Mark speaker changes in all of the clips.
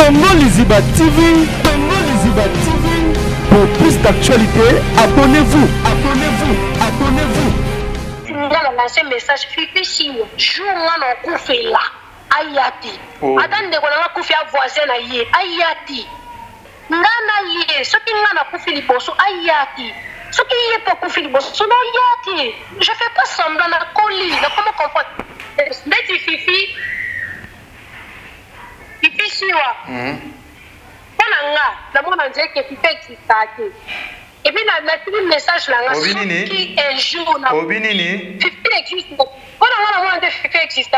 Speaker 1: Congo Liziba TV, Congo Liziba TV. Pour plus d'actualité, abonnez-vous, abonnez-vous, abonnez-vous.
Speaker 2: On a lancé un message, Fifi Signe, jour on a coupé là, Ayati. Attendez, on a coupé à voisin Ayati. Nana yé, ce qui n'a pas coupé les bosses, Ayati. Ce qui n'est pas coupé les bosses, non Ayati. Je fais pas semblant à colis, comment comprendre? N'est-ce Fifi? Fifi Siwa. D'abord, on dirait que Fifi existe. Et puis, on a un message là. Qui un jour, Fifi existe. On a un Fifi existe.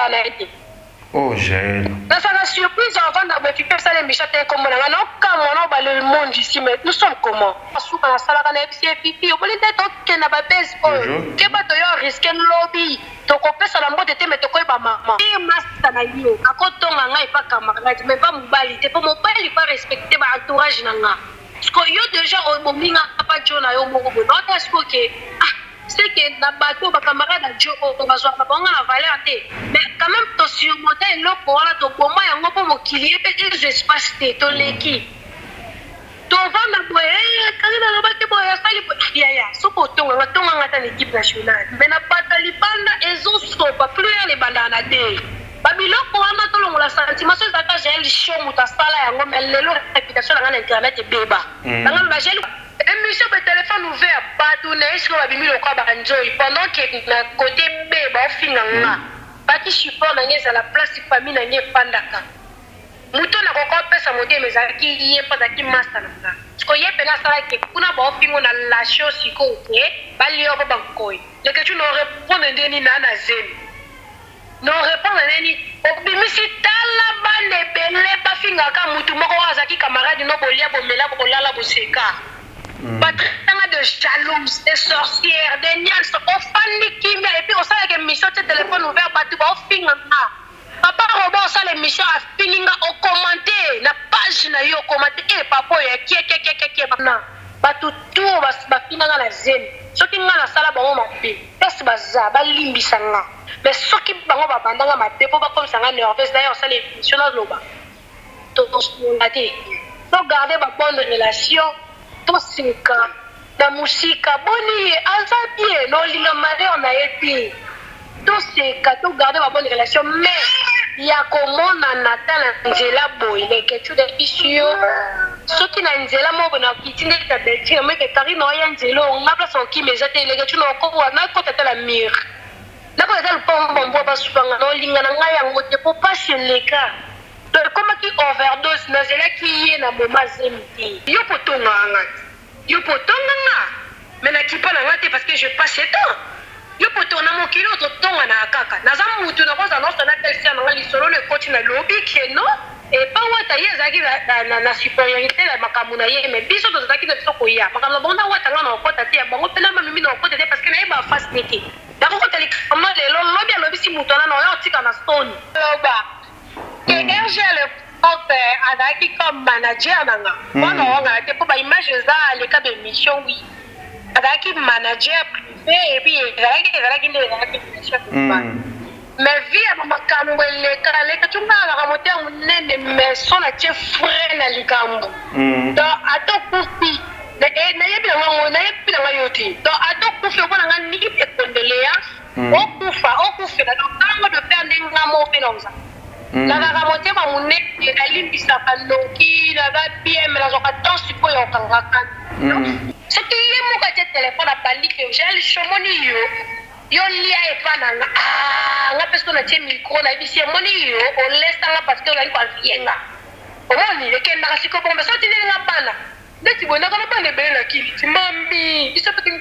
Speaker 3: Oh, j'ai.
Speaker 2: La surprise avant d'avoir Fifi, ça les méchants comme on a. Non, comme on a le monde ici, mais nous sommes comment? Parce qu'on a ça là, on a Fifi. On peut dire qu'on n'a pas besoin. Que pas de risquer le lobby. Donc, on peut se la mode, mais tu connais pas maman. Et master na yo. À côté, on a pas camarade, mais pas mobile. T'es pas mobile, il pas respecter ma entourage nanga. Parce que yo déjà au minga pas John na yo moko bo. Donc est-ce que c'est que na bateau ba camarade na Joe on va voir pas on a valeur té. Mais quand même to surmonter loko wala to boma yango po mokili pe les espaces té to leki. To vanda boye kana na ba ke boye sali ya soko tonga tonga ngata l'équipe nationale. Mais na batali banda ezo sopa plus les banda na dé. Babiloko wana to longola sentiment so zaka j'ai le show muta sala yango mais lelo réputation na internet e beba. Banga ba j'ai émission de téléphone ouvert partout na est-ce que ba bimi lokwa ba enjoy pendant que na côté beba ofinganga. Ba ki support na ngeza la place famille na nge pandaka. Muto na koko pesa modé mais aki yé pasaki master na. Ko yé pena sala ke kuna ba ofingo na la show siko ke ba lio ba bankoi. Le que tu ne répondre ndeni na na zemi. Non répondre nani obimisi tala bande belé ba finga ka mutu moko azaki camarade no bolia bomela bolala boseka. Batanga de jalouse, des sorcières, des nianes, on fanny kimia et puis on sait que mission de téléphone ouvert batu ba finga na. Papa robot ça l'émission a fininga au commenter, na page na yo commenter et papa ya ki na. Batu tout ba finanga na zen. Soki nga na sala bango mabe. Pes baza ba limbisanga. Mais soki bango ba bandanga mabe po ba comme ça nga nerveuse d'ailleurs ça les émissions na loba. To a dit. Donc garder ba bonne relation. To seka na musika boni azabie no linga malheur na eti. To seka to garder ba bonne relation mais ya komona natala nzela boy les questions de issue. Soki na nzela mo bona kitine ta belti mais que tari no ya nzelo nga place on ki meza te les questions no ko na ko ta la mire. Na ko ta le pombo ba supanga no linga na nga ya ngote po passer les cas. Donc comment qui overdose na zela ki na moma zemti. Yo potonga nga. Yo potonga nga. Mais na kipa na ngate parce que je passe temps. Yo potona mo kilo to tonga na kaka. Na zamu mutu na koza no sana tel sia na li solo le coach na lobby que non. Et pas wata yezaki na supériorité la makamuna ye mais biso to zaki na biso ko ya. Makamuna bonda wata nga na okota te bango pena ma mimi na okota te parce que na yeba face nete. Dako ko tali kama le lobby si mutu na no tika na stone. Loba. RG le compte adaki comme manager nanga. Wana wanga te po ba image za le cas de mission oui. Adaki manager privé et puis adaki mission. Mais via makambo le kala le tunga la moteur munene mais son a tie frère na likambo. Donc ato kufi na yebi na yebi na yoti. Donc ato kufi bona ngani e condoléance. Okufa na donc de perdre ngamo penonza. La ramoté va mon nez, la ligne qui s'appelle Loki, la BM, la zokaton, si quoi on kangaka. Ce qui est mon côté téléphone a parlé que j'ai le chomoni yo lia et pas nanga. La personne a tient micro, la vie c'est moni yo, on laisse là parce que on a pas vienga. Au moins il est qu'un narcissique pour me sortir de la bana. Dès que vous n'avez pas de belle qui, mami, il se peut que tu le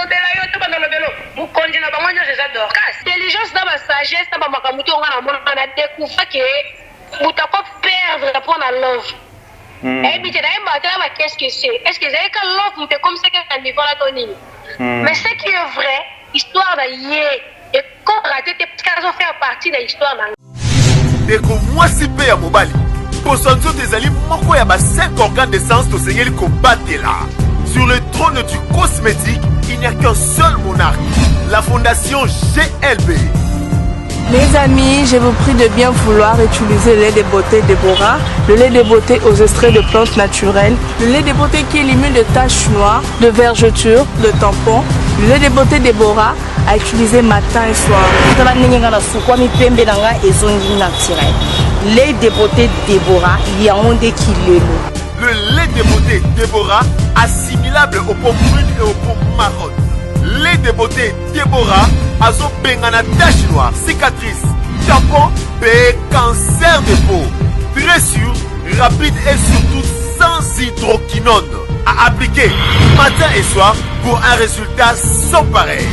Speaker 2: bel ayo, tu vas dans le vélo. Vous continuez à manger, j'adore. L'intelligence dans ma sagesse, dans ma camuto, on a découvert que vous t'avez perdre pour la love. Et puis, tu as qu'est-ce que c'est? Est-ce que c'est que love, vous comme ça qu'un niveau à Tony? Mais ce qui est vrai, histoire d'hier, et quand raté tes cases ont fait partie de l'histoire.
Speaker 4: Et que moi, si paye à Mobali. Pour sortir des alliés, il y a 5 organes de sens de Seigneur qui combattent là. Sur le trône du cosmétique, il n'y a qu'un seul monarque, la fondation GLB.
Speaker 5: Mes amis, je vous prie de bien vouloir utiliser le lait de beauté Déborah, le lait de beauté aux extraits de plantes naturelles, le lait de beauté qui élimine de taches noires, de vergetures, de tampons, le lait de beauté Déborah à utiliser matin et soir. Lait de beauté Déborah, il y a un des kilos.
Speaker 4: Le lait de beauté Déborah, assimilable aux pommes brunes et aux pommes marronnes. Lait de beauté Déborah, azo bengana tache noire, cicatrice, tampon, et cancer de peau. Très sûr, rapide et surtout sans hydroquinone. À appliquer matin et soir pour un résultat sans pareil.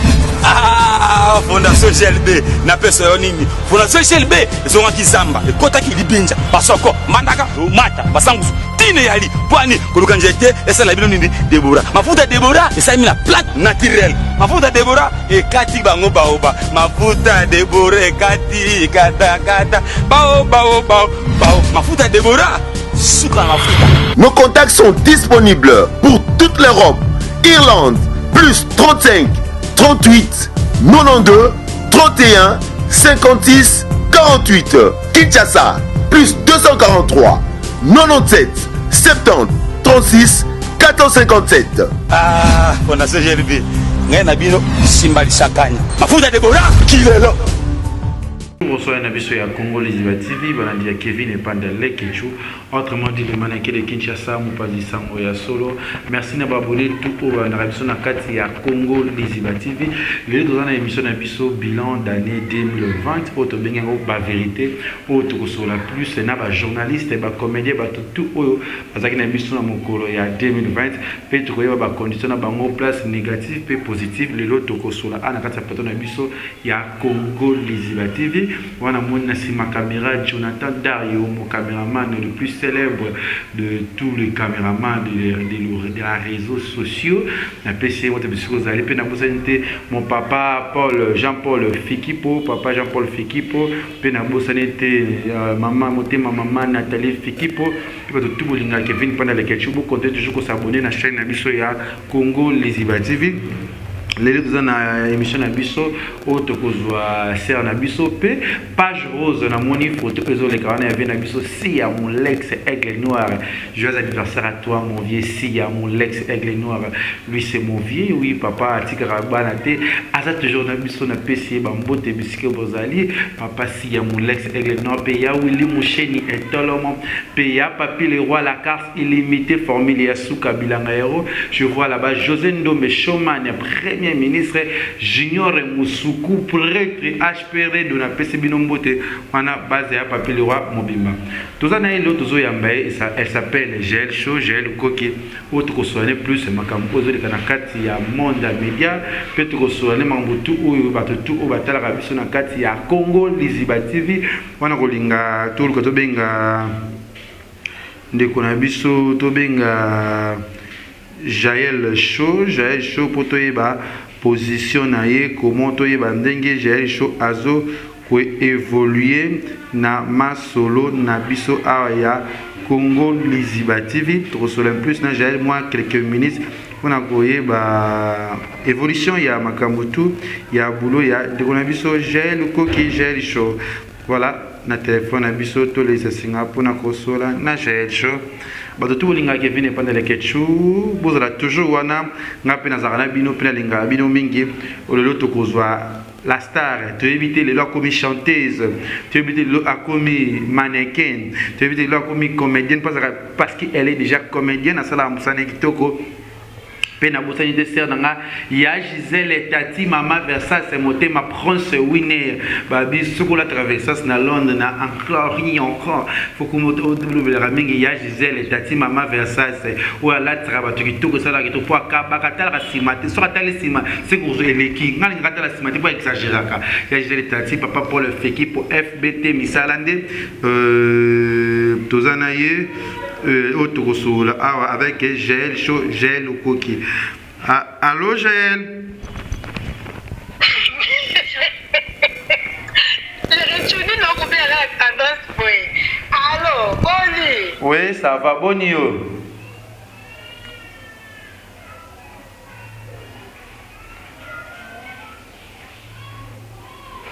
Speaker 6: Ah, Fondation GLB, na pesa nini? Fondation GLB, zonga kizamba, ekota kilibinja, basoko, mandaka, mata, basangu, tine yali, poani, koluka njete, esa la bino nini, Déborah. Mafuta Déborah, esa mi la plate naturelle. Mafuta Déborah, ekati bango baoba. Mafuta Déborah, ekati, kata, bao. Mafuta Déborah, sucre mafuta.
Speaker 4: Nos contacts sont disponibles pour toute l'Europe. Irlande, plus 35 38 92 31 56 48. Kinshasa, plus 243 97 70 36 457.
Speaker 6: Ah, Fondation GLB, ngai na bino simbali sakanya. Mafuta Déborah, kilelo.
Speaker 3: Bonsoir à Nabiso et à Congo les TV, Banandi à Kevin et Pandale Kenchou, autrement dit le mannequin de Kinshasa, Moupazi Sango et Solo. Merci Nababole, tout pour la émission à Kati à Congo les TV. Les deux ans émission Nabiso bilan d'année 2020, autre bien la vérité, autre sur la plus, et Naba journaliste et ba comédien, ba tout au Bazaki Nabiso à Mokolo et à 2020, peut trouver ba condition à bango place négative et positive, les autres sur la Anakata Paton Nabiso, il y a Congo les TV. Voilà mon ma caméra Jonathan Dario, mon caméraman le plus célèbre de tous les caméramans de la réseaux sociaux. Mon papa Jean-Paul Fikipo, papa Jean-Paul Fikipo, maman Nathalie Fikipo, tout le monde qui vient pendant lesquels je vous compte toujours s'abonner à la chaîne Nabisoya Congo Liziba TV. Les deux na émission Nabiso autre kozwa ser Nabiso pe page rose na moni photo peso les carnet avec Nabiso si à mon Lex aigle noir. Joyeux anniversaire à toi mon vieux si à mon Lex aigle noir. Lui c'est mon vieux oui papa tikarabana te asa toujours Nabiso na PC bambote bisike bozali papa si à mon Lex aigle noir pe ya Willy Moucheni et tolomon pe ya papi le roi la carte illimitée formule ya souka bilanga héros. Je vois là-bas José Ndombe Showman premier ministre Junior Moussoukou prêtre HPR de la PCB Nombote on a basé à papier le roi Mobimba tout ça naïlo tout ça yambaye elle s'appelle Gel Show Gel Koki autre que plus makampozo de kanakati ya monde média peut-être que mambutu ou batutu ou batala rabiso na kati ya Congo Liziba TV wana kolinga tout ko to benga ndeko na biso to benga Jaël Show pour toyeba position naie comment toyeba ndenge Jaël Show azo ko évoluer na masolo na biso aya Congo Liziba TV to solen plus na Jaël moi quelques minutes on a koyeba évolution ya makambutu ya boulot ya de na biso Jaël Koki Jaël Show voilà na téléphone na biso to les Singapour na kosola na Jaël Show bato tout linga qui vient pendant les ketchou bozala toujours wana ngape nazarana bino pena linga bino mingi olelo tokozwa la star tu éviter les lois comme chanteuse tu éviter les lois comme mannequin tu éviter les lois comme comédienne parce qu'elle est déjà comédienne à sala musane kitoko pena bosani de ser nanga ya Gisèle Tati mama Versace motema prince winner babi sukola traversas na Londres na encore faut que mo double ramingi ya Gisèle Tati mama Versace ou ala trabatu kitoko sala kito po akabakata la simate so atali sima c'est pour eleki ngala ngata la simate pas exagérer ka ya Gisèle Tati papa pour le feki pour FBT misalande tozanaye autre sur avec Gel Show Gel Koki. Allô Gel.
Speaker 2: Allô, Boni.
Speaker 3: Oui, ça va Boni.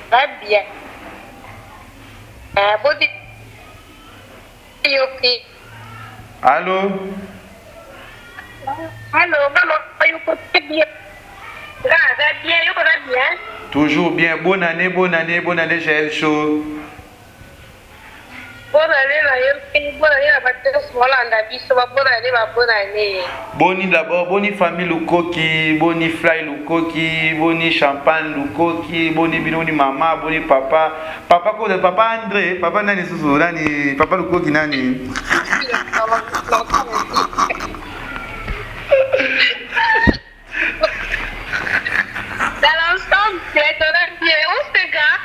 Speaker 2: Va bien. Bodi yoki.
Speaker 3: Allô?
Speaker 2: Allô, maman, yoko bien. Bien, yoko bien.
Speaker 3: Toujours bien. Bonne année, Jaël Show.
Speaker 2: Bonne année, la bataille Holanda, biso, bonne année.
Speaker 3: Boni d'abord, boni famille Lukoki, boni fly Lukoki, boni champagne Lukoki, boni binoni maman, boni papa. Papa quoi, papa André, papa nani susu, nani, papa Lukoki nani.
Speaker 2: Dans l'ensemble, bien. On se gars,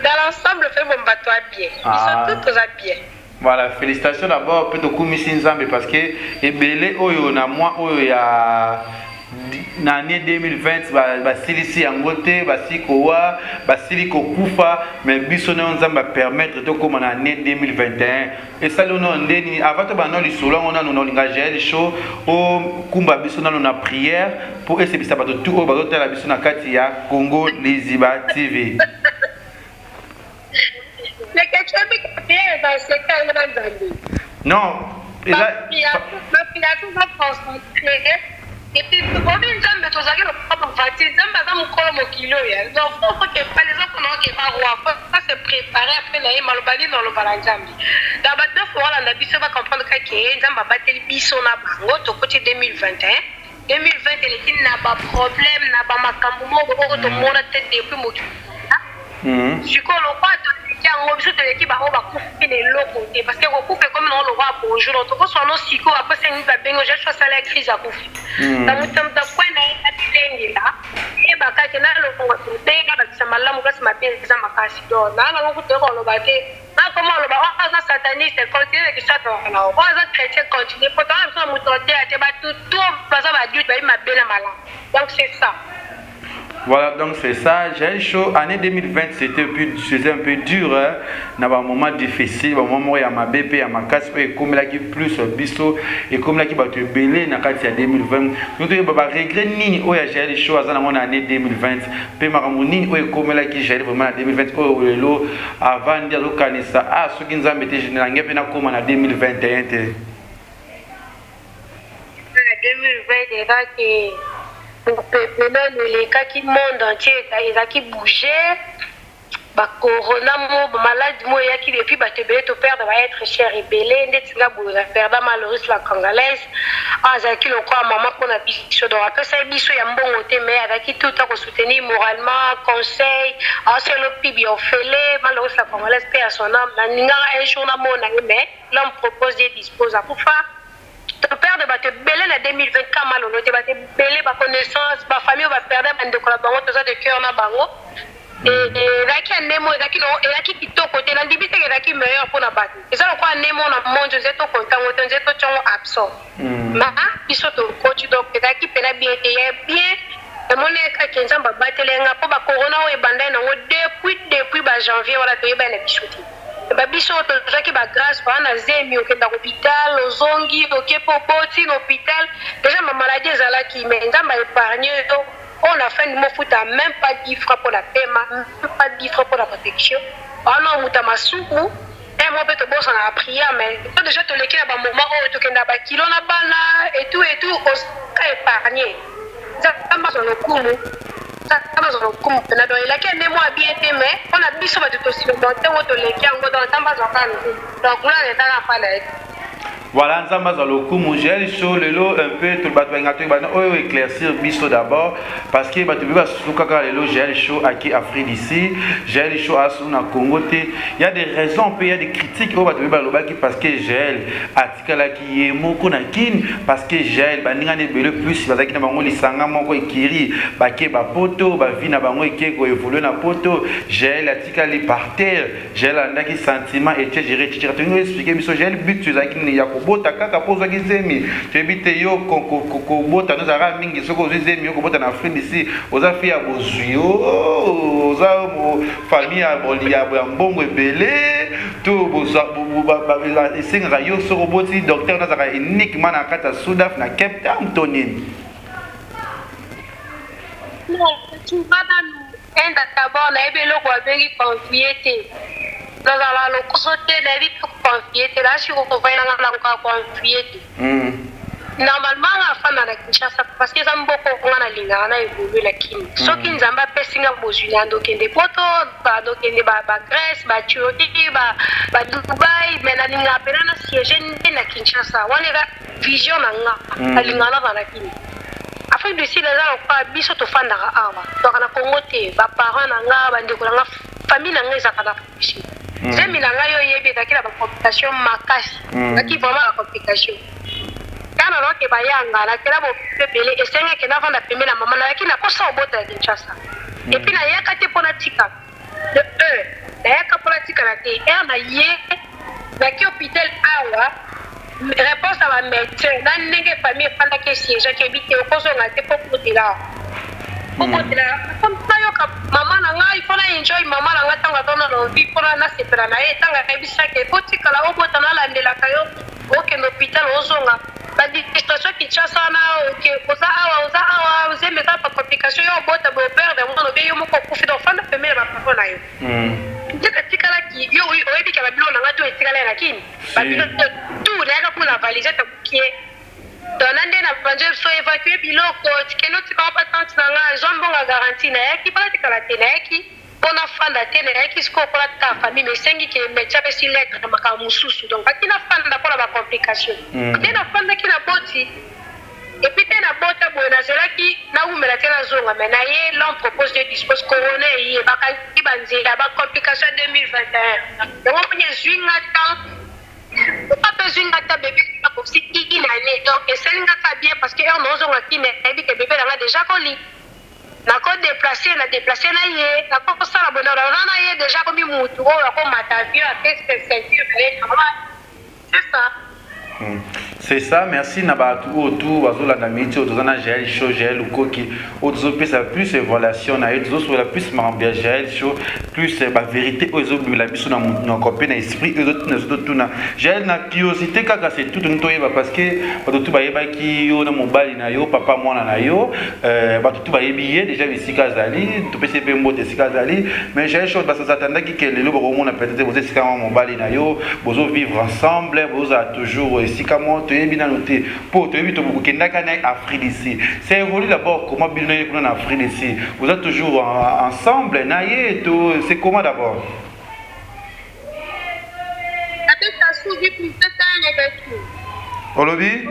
Speaker 2: dans l'ensemble, fait mon bateau bien. Ils sont tous bien.
Speaker 3: Voilà, félicitations d'abord pour tout Nzambe parce que ebele oyo na moi oyo ya l'année 2020 ba silisi yangote ba sikowa ba siliko kufa mais biso na Nzamba permettre to comme en année 2021 et ça l'on ndeni avant to bana lisolo on a no linga Jaël Show o kumba biso na na prière pour essayer ça ba tout o ba la biso na kati ya Congo Liziba TV. Non,
Speaker 2: et là, et puis, on est une jambe de tous les jours, donc, il faut que pas les autres qui ça se préparer après la malobali dans le balanjambi. D'abord, deux fois, on a dit ça va comprendre que les gens va battre les bisons à Bango, au côté 2021. 2020, il n'a pas de problème, n'a pas de camouement, au monde à tête depuis mon cul. Je crois que l'équipe a coupé locaux parce que coupe comme on le voit bonjour on te soit nos psycho après c'est une babengo j'ai choisi la crise à couper dans mon temps de point na tilengi là et ba ka tena le ko te ba sa malamu ka ma bien za makasi do na na ko te ko lo ba te na comment le ba za sataniste continue que ça na o za chrétien continue pourtant ça mo to te ba tout ba za ba dieu ba ma belle malade donc c'est ça.
Speaker 3: Voilà, donc c'est ça. Jaël Show, année 2020, c'était un peu dur. Hein? Il y a un moment difficile, un moment où il y a ma BP, il y a ma casse, et comme là qui plus biso, et comme là qui va te belé, il y a 2020. Nous devons regretter ni où il y a Jaël Show à l'année 2020. Puis maramoni où est comme là qui Jaël vraiment en 2020, où est l'eau avant de dire au Kanissa, ah, ceux qui nous ont mis général, il y a comme en 2021.
Speaker 2: 2020, déjà que. Les cas qui monde entier qui bougeaient corona maladie moya qui depuis batebele to perdre va être cher et belé ndetinga boza perdre malheureuse la congolaise azaki le quoi maman qu'on a biso donc après ça biso ya mbongo te mais avec tout à soutenir moralement conseil c'est le pibi ofele malheureuse la congolaise paix à son âme na ninga un jour na mona mais l'homme propose de disposer à poufa ton père de battre belé en 2020 comme mal on te battre belé ba connaissance ba famille va perdre bande de collaboration tout ça de cœur na bango et là qui a nemo et là qui quito côté là dibite que là qui meilleur pour na battre et ça quoi nemo na monde je to content on je to chon absent mais ils sont au coach donc là qui peut bien bien et mon est que nzamba battre lenga pour ba corona o e banda na depuis ba janvier wala to yeba na bishuti babiso tozaki bagrâce wana zemi okenda hôpital ozongi okepo boti na hôpital déjà ma maladie ezalaki mais nzamba épargne on a fait mo futa même pas 10 francs pour la paiement même pas 10 francs pour la protection on muta masuku et moi peut bossa na prière mais toi déjà to leki na ba moment o tokenda ba kilo na bana et tout on a épargné ça m'a son kumu comme on a donné laquelle ne moi bien aimé on a biso ba tout aussi donc on les qui en dans tamba zakana donc là on est dans pas là.
Speaker 3: Voilà, nous avons le coup, mon Jaël Show, le lot un peu, tout le bateau, éclaircir biso d'abord, parce que tu vas soukaga le lot Jaël Show à qui Afrique d'ici, Jaël Show à son Congo. Il y a des raisons, il y a des critiques au bateau parce que Jaël atikala qui est mon konakin, parce que Jaël baninga ne bele plus, parce que na bango lisanga moko ekiri, baké ba poto, ba vi na bango ekeko évoluer na poto, Jaël atikali par terre, Jaël andaki sentiment et tu gérer, tu expliquer biso Jaël but tu zaki ni bota kaka pozo kizemi tebite yo ko bota no zara mingi soko zemi yo ko bota na Afrique d'ici oza fia bozuyo oza mo famille ya bolia ya mbongo ebele to boza ba esenga yo soko boti docteur na zara uniquement na kata Sudaf na Cape Town tonini
Speaker 2: non tu vas dans un d'abord na ebelo ko bengi confier nazala lokoso te nayebi mpe konfie te lasi kokovai nanga nakoka konfie te normalement nga afanda na Kinshasa parce que eza mboko nga nalingaka na évolue lakini soki nzambe apesi nga bozwi na ndokende poto bandokende bagrèce baturquie badubai me nalingaka mpena na siège nde na Kinshasa wana eza vision na nga nalingaka na balakini Afrique du Sud eza lokwa biso tofandaka awa toka na Congo te baparent na nga bandeko na nga famille na nga ezaka na Afrique du Sud zemi na nga yo oyebi ezalaki na bacomplication makasi ezalaki vraiment bacomplication kana loke bayanga nakela bopepe ebele esengaki navanda pembe na mama nayaki nakosa obota ya Kinshasa epuis nayaka te mpo natika de nayaka mpo natikala te na ye naki hôpital awa réponse à bamédecin na ndenge famille efandaki esiégeaki ebi te okozonga te mpo kotela nayoka mama na ngai mpo na enjoy mama na ngai ntango atona lovi mpo nasepela na ye ntango ayebisaki ekotikala obota nalandelaka yo okende hôpital ozonga badistation Kinshasa wana oza awa ozembe eza bacomplication yo obota beoperde mwana obe yo moko okufi donc fanda pemele baparo na yo ndeka tikalaki yo oyebika babilo na ngai to etikala lakini babilo tu nayaka mpona valise tabukie dona nde na banje so évacue biloko tikende otikama patante na ngai ezombonga garantie nayaki mpona tikala te nayaki mpona fanda te nayaki sikoyo mpona tika famille mais esengi ke médecin apesi lettre na makambo mosusu donc baki na fanda mpona bacomplication nde nafandaki na boti epuis te na bota boye nazelaki nawumela te nazonga me na ye l'on propose de dispose corona eye bakangi banzela bacomplication 2021 yango mpona ezwinga tan papa ezwinga ta bebe akosi inane donc eselinga ta bien parce que er nozongaki nayebi ke bebe nanga déjà koli nakodeplace na ye nakosala bonheur na ye déjà komi mutu oyo akomata avion apesi ceinture na ye c'est ça
Speaker 3: C'est ça, merci Nabatu autour, Bazolanda Miti, Otozana Gel, Show Gel, ou Koki, Otozopesa plus évaluation, Otozopesa la plus Marambia Gel, Show, plus la vérité, Ozobu, la mission dans mon copie, dans l'esprit, Ozotuna, Gel, na curiosité, Kaka, c'est tout un toyeba parce que, Batutu Baeba qui yo, dans mon bal, Nayo, papa, moi, Nayo, Batutu Baebi, déjà, Vissika Zali, tout PCP Mbote, Sika Zali, mais Gel, Show, parce que ça attendait que les lobes au monde, peut-être, vous êtes Sika, mon bal, Nayo, Bozo vivre ensemble, vous a toujours, Sika, moi, bien noté pour te éviter beaucoup qui n'a qu'à Afrique d'ici. C'est évolué d'abord comment bien en Afrique d'ici. Vous êtes toujours ensemble, naïe tout. C'est comment d'abord? Olobi?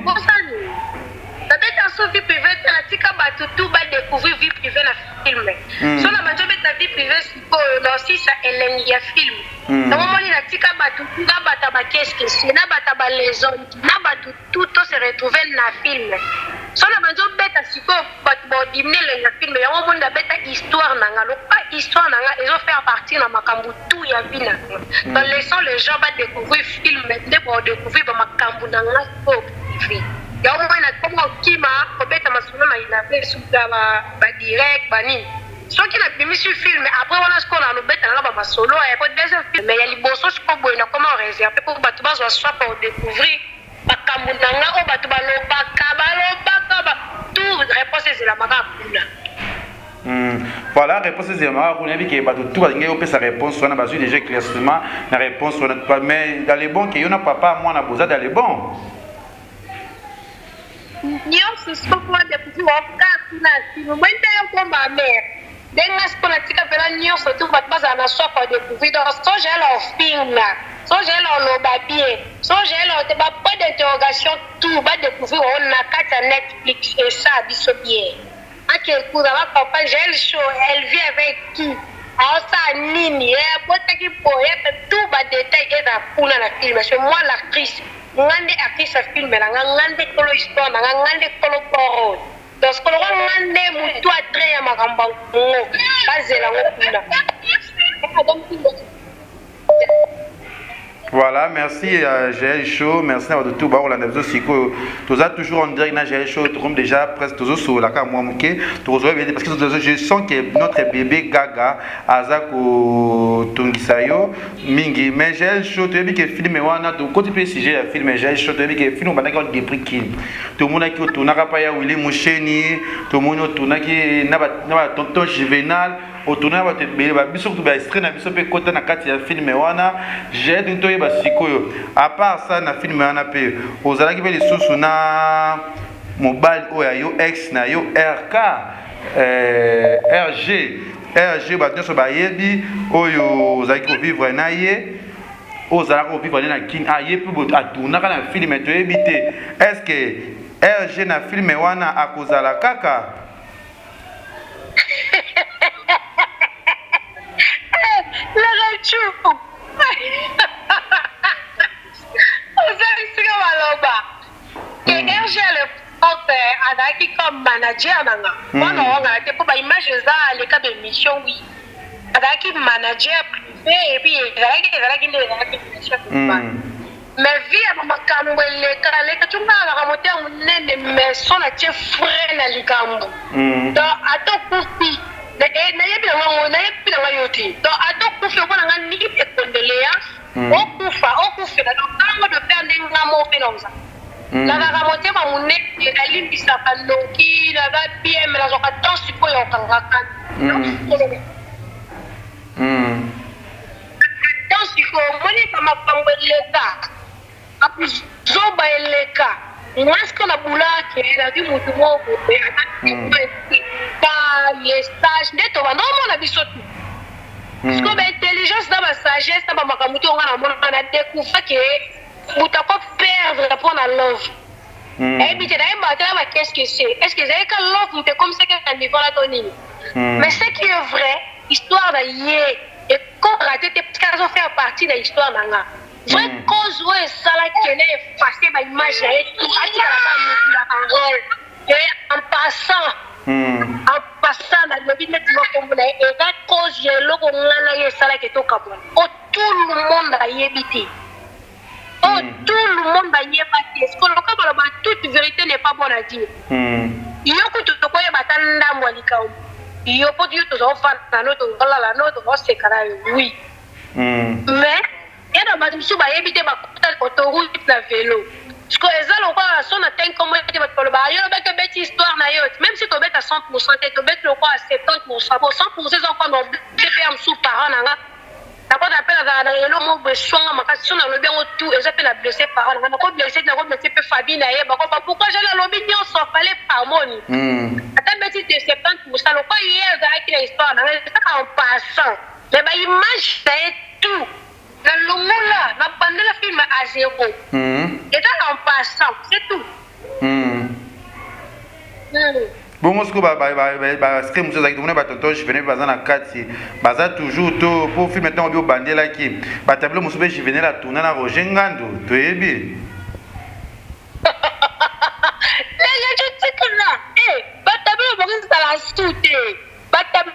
Speaker 2: Peut-être vie privée, la tika batutu ba découvrir vie privée na film. So na banjo beta vie privée dans si ça elengi ya film. Donc moi la tika batutu ba bata ba qu'est-ce que c'est na bata ba les hommes na batutu to se retrouver na film. So na banjo beta siko bat bo dimne le film ya mo bonda beta histoire nanga lo pas histoire nanga ils ont faire partie na makambu tout ya vina. Donc laissons les gens ba découvrir film de bo découvrir ba makambu nanga ko privé. Ya omwana koma okima obeta masolo na inabe suka ba direct bani soki na bimisi film après wana skola no beta na ba masolo ya ko deuxième film mais ya liboso siko boy na koma réserver pour batu bazo soit pour découvrir bakambu nanga o batu balobaka ba tout réponse c'est la maka kuna.
Speaker 3: Voilà, réponse est on a vu que tout va gagner sa réponse, on a besoin déjà clairement la réponse on a pas mais dans les bons que y en a papa moi on a besoin dans les bons.
Speaker 2: Nyonso sikokuwa découvrir wakati simu mwende yokomba mère denga sikona tika pela nyonso tu batbaza na soif à découvrir donc so j'ai leur film là so j'ai leur lobabie so j'ai leur débat pas d'interrogation tout va découvrir on a kata Netflix et ça biso bien ake kuza ba papa j'ai le show elle vit avec qui ça nini botaki poeta tout ba détail et da puna na film c'est moi l'actrice ngande actrice film la ngande kolo histoire na ngande kolo poro donc kolo ngande mutu atre ya makamba ngo bazela ngokuna.
Speaker 3: Voilà, merci GL Show, merci à tout bas Orlando Siko. Tous a toujours en direct na GL Show, comme déjà presque tous sur la cam moi moké, tous parce que je sens que notre bébé Gaga Azako Tungisayo mingi mais GL Show tu as vu que film wana to côté pe sujet ya film GL Show tu as vu que film banaka des prix kin. Tout le monde qui tourna pa ya Willy Musheni, tout le monde tourna qui na tonton Juvenal otona ba te bele ba biso to ba extrait na biso pe kota na kati ya film wana j'ai dit to yeba sikoyo à part ça na film wana pe ozalaki pe lisusu na mobile oya yo ex na yo RK RG ba nyonso ba yebi oyo ozalaki ko vivre na ye ozalaki ko vivre na kin a ye pe bot atunaka na film to yebite est-ce que RG na film wana akozala kaka
Speaker 2: la radio ozalisika maloba ke RG le porte azalaki comme manager nanga wana wanga te po ba image eza aleka bémission oui azalaki manager privé et puis ezalaki nde ezalaki chef mais via makambo eleka tungaka mote ya monene mais son atie frais na likambo donc atokufi nayebi nanga yo te donc atokufi okona nga niki ekondoléance okufela donc ntango de faire ndenge nga mo mpe naoza nakaka motema monene nalimbisaka noki naza bien me nazwaka temps sikoyo okangaka temps sikoyo omoni bamakambo eleka zoba eleka ngaske na bulake nazi mutu moko les sages nde tobanda omona biso tu parceque baintelligence na basagesse na bamakambo te onga na mona na découvre ke moto ako perdre mpo na love eyebi te nayeba te nayeba qu'est-ce que c'est est-ce que ezalika love moto ekomisaki na niveau na to nini mais ce qui est vrai histoire na ye ekora te te parceque azofaire partie na histoire na nga vraie cause oyo esalaki ene efase baimage na ye tout atikalaka motu na parole en passant na lobi neti makombo na ye eza cause ya eloko nga na ye esalaki etokamona o tout le monde ayebi te oh tout le monde ayeba te ce que loka baloba toute vérité n'est pas bonne à dire yo kutu tokoyeba ata ndambo ya likambo yo po yo tozofanda no tozolala no tozoseka na yo oui mais yana bato mosusu bayebi te bakota autoroute na vélo parce que eza lokola so na tenge kombo te bato baloba yo lobaki obeti histoire na yo même si tobeta 100% te tobeti lokola 70% bo 100% eza okona obete mpe ya mosusu parent nanga nakota mpe nazala na elo mo beswanga makasi so nalobi yango tout eza mpe na blesse parent nanga nakoblesse mpe famille na ye bakoba pourquoi je nalobi nyonso fale pardoni ata beti de 70% lokola ye ezalaki na histoire nanga ezaka en passant mais baimage na ye tout na longola na bandela film à zéro ezaka en passant c'est tout
Speaker 3: bongo siko bascrit mosusu ezalaki tomona batonton juvenel baza na kati baza toujours to po filme ntango bi obandelaki batablo mosusu mpe juvenel atourna na roger ngando toyebi
Speaker 2: legetikala batablo bokizala su te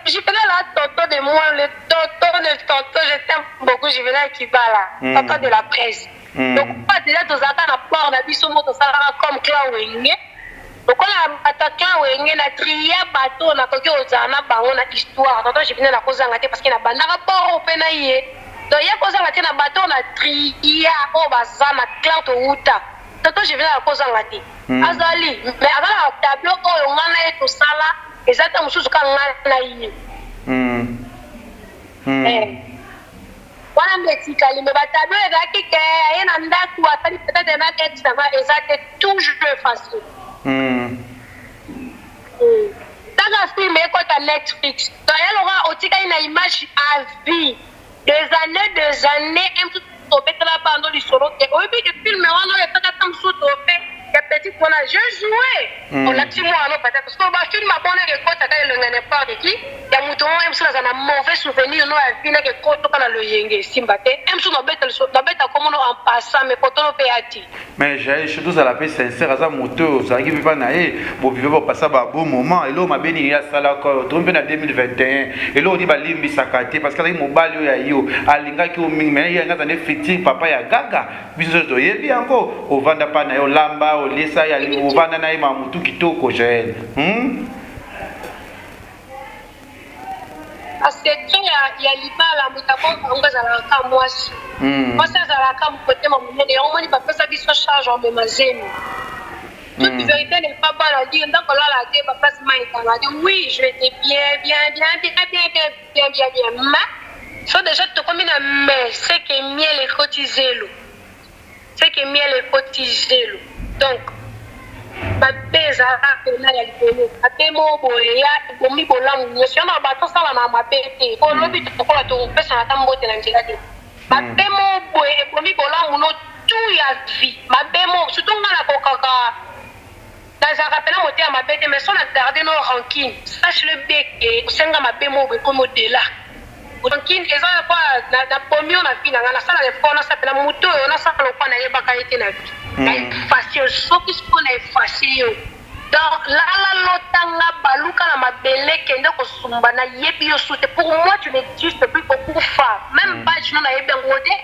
Speaker 2: juvenel a tonton de moi le tonton je t'aime beaucoup juvenel kibala tonton de la presse donc pas déjà tozalaka na port na biso mo tosalaka comme clan wenge lokola attaquant wenge na tria bato nakoki ozala na bango na histoire tonton juvenel nakozanga te parce que na bandaka port mpe na ye donc ye kozanga te na bato na tria oyo baza na clan touta tonton juvenel akozanga te azali mais aza na tableau oyo nga na ye tosala eza te mosusu ka nga na ye wana mbe etikali me batableau ezalaki ke aye na ndako asali peut-être na ex nanga eza te toujours facile taka film ekota Netflix donc eloko otikali na image à vie des années tobetela bando lisolo te oyebi ke film wana oyo etaka ta mosusu tope ya petit wana je joué olakisi mwana peut-être parce que bafilme abona ekotaka elonga n'importe qui ya moto mo emsu aza na mauvais souvenir no ya vina ke kotoka na loyenge esimba te emsu nabeta komono en passant mais kotono mpe ya ti
Speaker 3: mais j'ai surtout ozala mpe sincère aza moto ozalaki viva na ye bovive bopasa babon moment eloko mabe nini asalaka tomi mpe na 2021 eloko ni balimbisaka te parce que azalaki mobali oyo ya yo alingaki o mingi mai yanga aza nde fitir papa ya gaga biso nyonso toyebi yango ovanda mpa na ye olamba olesa ovanda na ye mamutu kitoko joel
Speaker 2: asection ya libala moto akongo azalaka mwasi azalaka motema monene yango moni bapesa biso charge omema zemi Toute vérité n'est pas bonne à dire. Donc, là, la tête, papa, c'est maïkanga. Oui, je vais bien. Mais, so déjà, tu comme une mais, c'est que miel est cotisé, c'est que miel est cotisé. Donc, ma beza, na ya libele. Ate mo boye ya, bomi bolamu. Si on a bateau, ça va ma bête. Pour le but, pour la tour, personne n'a pas mbote na njela. Ma bemo boye, bomi bolamu, no, tout ya vie. Ma bemo, surtout dans la coca. Dans un rappel à monter à ma bête, mais sans la garder nos rancines. Sache le bec et senga ma bemo boye comme au-delà. Rancine, et ça, na pomio na vie, na sala de fond, na s'appelle la moto, na sala le pan, na yeba kaite na vie. Na facile, sauf qu'il faut na facile. Donc, là, l'otanga baluka na mabele kende ko sumba na yebi yo soute. Pour moi, tu n'existes plus pour faire. Même pas, tu n'as yebi ngote.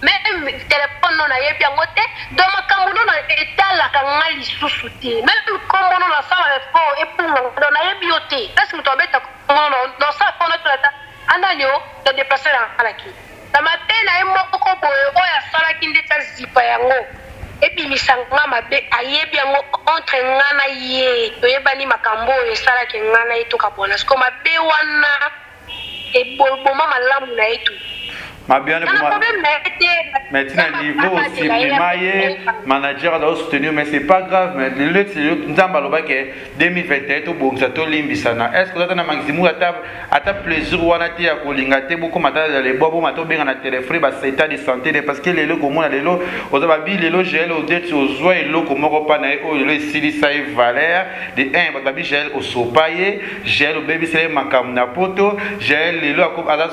Speaker 2: Même téléphone non na yebi ngote. Dans ma kamuno na etala kangali susute. Même comme on a ça le fond et pour on na yebi yote. Est-ce que tu as bête dans ça pour notre état? Ananyo de déplacer la laki. Ta matin na moko boye oya sala kinde ta zipa yango. Et puis misanga mabe ayebi yango entre ngana ye toyebani makambo e sala ke ngana etoka bona. Parce que mabe wana e boma malamu na etu.
Speaker 3: Bien, mais tu as un niveau aussi primaire, manager doit soutenir, mais c'est pas grave. Mais le lieu nous avons 2021 tout bon ça tout limbisana. Est-ce que tu as un maximum à ta plaisir ou à ta colingate beaucoup matin dans les bois matin bien à téléphone bah c'est état de santé parce que les lots comme on a les lots aux ababi les lots gel aux dettes aux oies et lots comme on pas naï oh les lots silisa et valeur de un bah babi gel au sopaye gel au baby c'est makam na poto gel les lots comme à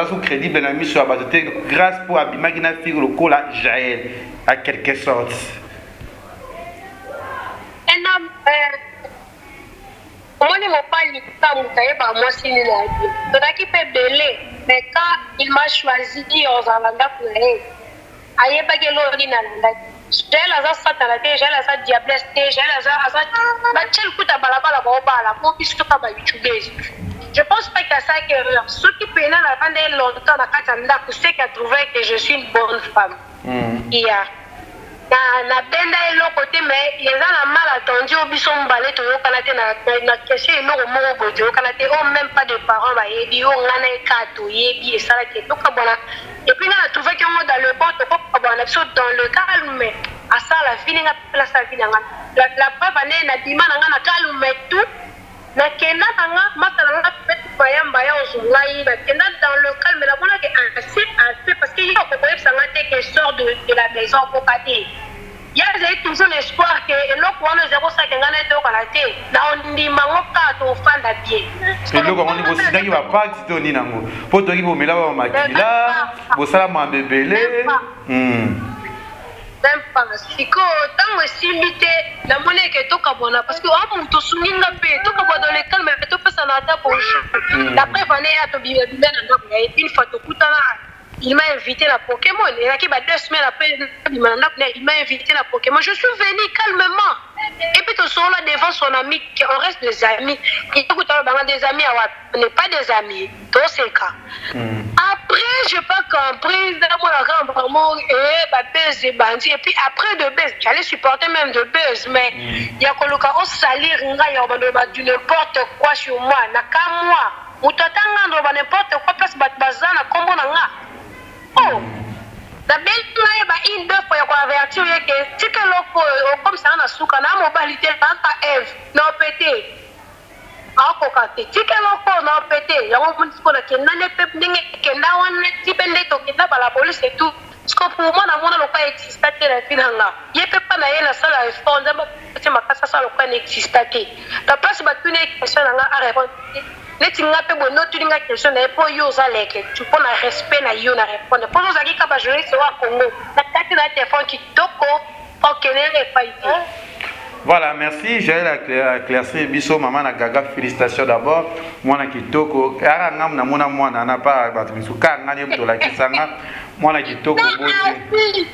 Speaker 3: sous crédit benami sur grâce pour Abimagina Figo le cola Jaël à quelque sorte.
Speaker 2: Un homme, moi ne m'en parle pas, moi c'est une vie. Donc qui peut belé, mais quand il m'a choisi aux Alanda pour aller, aïe pas que l'on dit n'alanda. J'ai la satanate, j'ai la diablesse, j'ai la bachel kuta balabala bala, pour puisque pas YouTube. Je pense pas qu'il y a ça qui est erreur. Ceux qui peinaient avant d'aller longtemps dans Katanda, c'est qu'ils trouvaient que je suis une bonne femme. Il y a. Na benda et l'autre côté, mais il y a un mal attendu au bison balai, tout le canadien na question et l'autre mot au bout, canadien, oh même pas de parents, bah, et bien, on a un cadeau, et ça là qui est tout cabana. Et puis, on a trouvé qu'on est dans le bon, dans le calme, mais à ça, la vie n'a pas place à vie. La preuve, on a dit, on a calme, tout. Na kenda nanga matala na petit bayamba ya ozungai na kenda dans le calme la bona que assez parce que il faut que ça ngate que sort de la maison pour cater. Ya j'ai toujours l'espoir que eloko wana 05 ngana to kalate na ondima ngoka to fanda bien.
Speaker 3: Eloko ngoni bo sidaki ba pack to ni nango. Po to ki bo mela ba makila, bo sala ma bebele.
Speaker 2: Même pas. Si quand on simité la monnaie que tout cabona parce que on peut souligner peu tout cabona dans le calme mais tout peut s'en attendre pour d'après vanné à to bien une fois tout kutana il m'a invité la Pokémon et là qui va 2 semaines après il m'a invité la Pokémon je suis venu calmement et puis tout sont là devant son ami on reste des amis et tout des amis on n'est pas des amis dans ces cas après je pas compris dans mon grand amour et buzz et bandit et puis après de buzz j'allais supporter même de buzz mais il y a que au salir nga du n'importe quoi sur moi na ka moi mutatanga ndo n'importe quoi place bazana kombo na nga oh la belle ba une deux fois ya avertir que si que loko comme ça na suka na mobilité pas Eve non pété ako kate si que loko non pété ya on dit qu'on a que na ne peut ninge que na on ti bende to que na la police et tout parce que pour moi na mona loko existe te la finanga ye peut pas na yena sala respond c'est ma casa ça loko n'existe te la place ba tune question nga a répondre neti ngape bono tulinga question na po yo za leke tu pona respect na yo na répondre pour nous aki ka ba journaliste wa Congo na kati na téléphone qui toko okenere faite.
Speaker 3: Voilà, merci. J'ai éclairci biso maman na gaga félicitations d'abord. Mwana kitoko. Ara ngam na mona mwana na pas batu biso ka ngani mto la kisanga. Mwana kitoko bosi.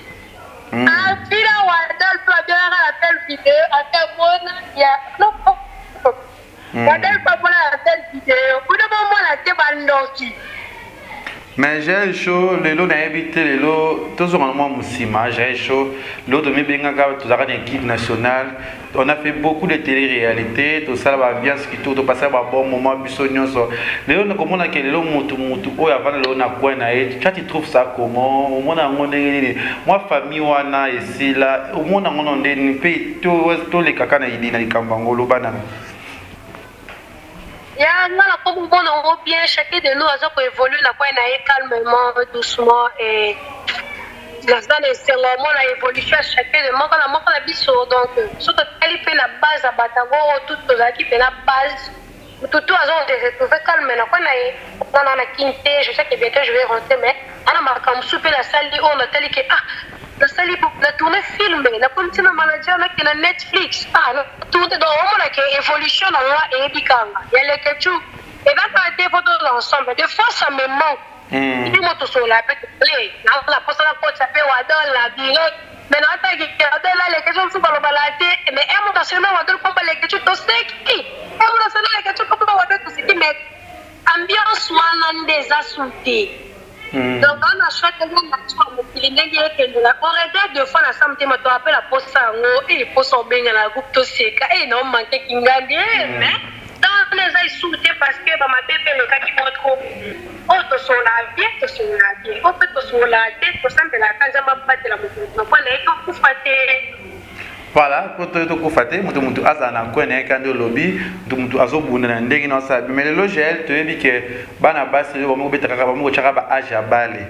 Speaker 2: Afila wadal pa bien la telle vidéo à ta mona ya non. Wadal pa pour la telle vidéo. Pour le moment la te bandoki.
Speaker 3: Mais j'ai chaud, le lot n'a évité le lot, tous en moi moussima, j'ai chaud, l'autre me bien tout ça une équipe nationale. On a fait beaucoup de télé-réalités, tout ça va bien ce qui tout passer un bon moment bisognos. Le lot comme on a que le lot mutu oh avant le lot na quoi na et tu trouves ça comment au monde a moi famille wana ici là au monde on ne paye tout les caca na idée na likambangolo bana.
Speaker 2: Ya ngala comme bon on bien chacun de nous a ko évoluer na quoi na calmement doucement et dans les secondes la évolution chacun de moi quand la biso donc surtout elle fait la base à batango tout qui fait la base tout azon de retrouver calme na quoi na na quinte je sais que bientôt je vais rentrer mais ana ma comme souper la salle on a tel que la salle la tourner film la continue manager na que na Netflix tout dans on a que évolution dans la et bikanga il y a les tout et va pas des photos ensemble des fois ça me manque il m'a tout sur la play la poste la porte ça peut wadon la bilo mais non pas que là les questions sont pas le balade mais elle m'a seulement wadon comme les questions to seki elle m'a seulement les questions comme wadon to seki mais ambiance wana des assuntés. Donc on a choisi de la on regarde deux fois la samedi mais tu appelles la poste ça et poste au bien la groupe to seka et non manquer kingandi mais dans les ailes soutien parce que ma bébé le cas qui montre oh to sont la bien on peut to sont la tête to semble la quand j'm'a battu la moto pour les to kufater.
Speaker 3: Voilà, pour te kufate mutu azana kwene kando lobby mutu azobunda na ndenge na sabi mais le logel to yebi ke bana basi bo mo betaka ba mo chaka ba age ya bale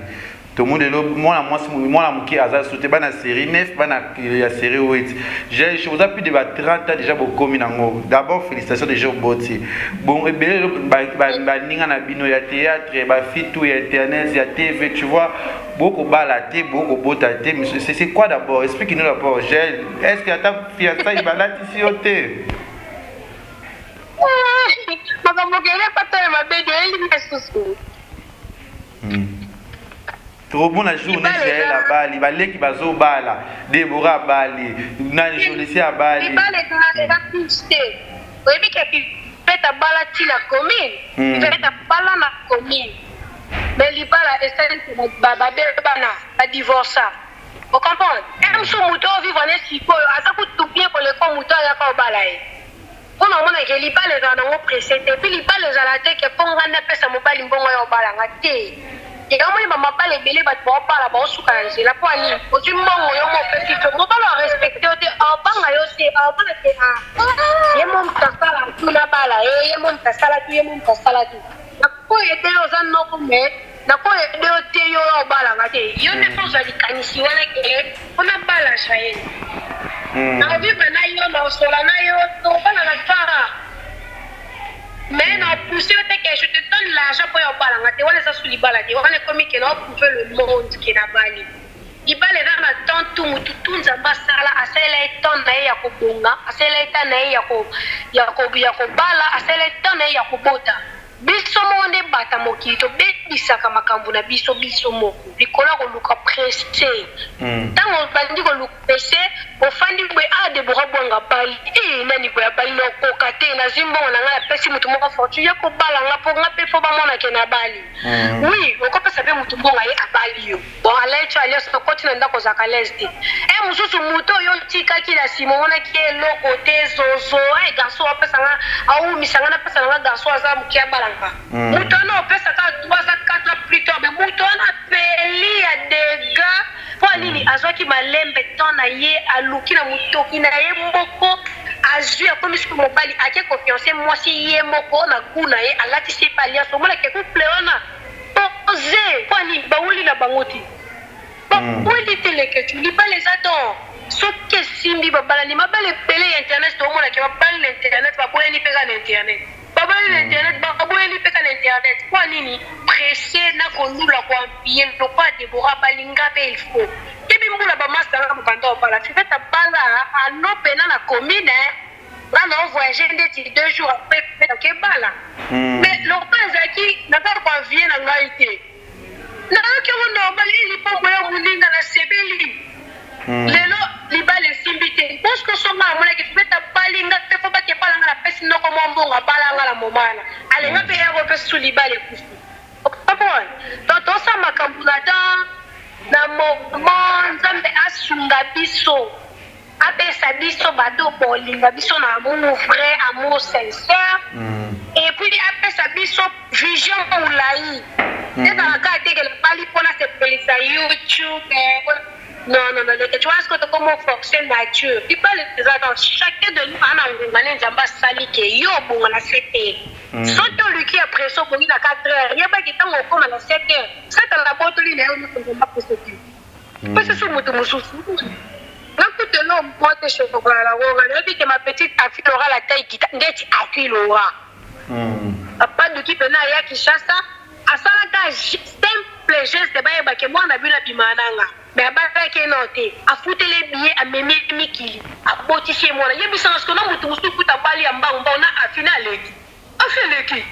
Speaker 3: to monde lo moi muki aza sauté bana série 9 bana ya série 8 j'ai chose plus de 30 ans déjà beaucoup minango d'abord félicitations déjà boti bon et ba ninga na bino ya théâtre ba fitu ya internet ya TV tu vois beaucoup balate beaucoup botate c'est quoi d'abord explique-nous d'abord j'ai est-ce que ta fiancée balate ici au thé trop bon la journée j'ai la bali balé qui bazo bala Déborah bali nani jolisi a bali
Speaker 2: bale na piste oui mais que peta bala ti la commune peta bala na commune mais li bala essence baba bana a divorcé vous comprenez même son moto vivre en sipo asa ku tout bien pour le com moto ya ka bala on a mona que li bala na ngo précédé puis li bala za la tête que ponga na pesa mobali mbongo ya bala ngate. Et quand on m'a pas les bélés, bah tu vas pas là-bas au soukage. La poignée. Au du moment où on fait petit, on doit respecter. On dit en bas là, aussi en bas là, c'est mon tasala tout là-bas là, et mon tasala tout, et mon tasala tout. La quoi était aux anneaux mais la quoi était au thé au bas là, gâté. Il y a des choses à dire quand ici on a pas la chaîne. La vie maintenant il y a dans cela, il y a on va la faire. Mais non, pour ceux que je te donne l'argent pour y aller, tu vois les assouli balade, on est comme que non pour faire le monde qui n'a pas li. Il balade dans la tente tout nzamba sala asela eton na ya kubunga, asela eton na ya ko bala, asela eton na ya kubota. Biso monde bata mokito bebisaka makambo na biso moko bikola ko luka pressé tango bandi ko luka pressé ofandi bwe de borabonga bali nani bwe bali no kokate na zimbo na ngala pesi mutu moko fortune ya ko bala ngapo ngape fo ba mona ke na bali oui oko pesa be mutu bonga ye abali yo bon alecho alias ko continue ndako za kalesti mususu mutu yo tika kila simo mona ke loko tezozo garçon pesa nga au misanga na pesa nga garçon aza mukia bala Mouton pesa ka 3 à 4 ans plus tard mais mouton appelé à des gars pour nini azoki malembe tona ye aluki na mutoki na ye mboko azui akomi siku mobali ake confiance moi si ye moko na kuna ye alati se palia so mona ke couple ona poser pour nini bauli na bangoti bauli teleke tu li pas les attends soke simbi babala ni mabale pele internet to mona ke babala internet baboye ni pega na internet babali l'internet baboyeli peka na internet kwa nini pressé na kolula kwa bien to kwa Déborah balinga pe il faut kebi mbula ba master na banda opala tu fais ta bala ano pena na commune là on voyager ndeti 2 jours après ke bala mais l'opéra qui n'a pas quoi vient na ngaité na ke wono bali li po moya mulinga na sebeli lelo libale simbite parce que son mama na ke fais ta balinga te faut pas que balanga na pesi noko mombonga balanga la momana ale ngape ya go pesu libale kufu papa donc makambo na moment nzambe asunga biso apesa biso bato bolinga biso na amour vrai amour sincère et puis apesa biso vision molai ezalaka atekele bali mpona sepelisa YouTube non tu vois ce que comment forcer nature il parle des attentes chacun de nous ana ngongane nzamba sali ke yo bonga na 7h soto luki après so bongi na 4h yeba kitango koma na 7h sata la botoli na yo ngomba posoki parce que c'est mutu mususu n'importe l'homme porte chocolat la roga et que ma petite fille aura la taille qui ndeti akili aura papa de qui pena ya kishasa asalaka simple geste ba yeba ke mwana bina bimananga mais abaka ke noté afutele billet amemi mikili abotisi mwana yebisa parce que no mutu mususu kuta bali amba na afina leki afeleki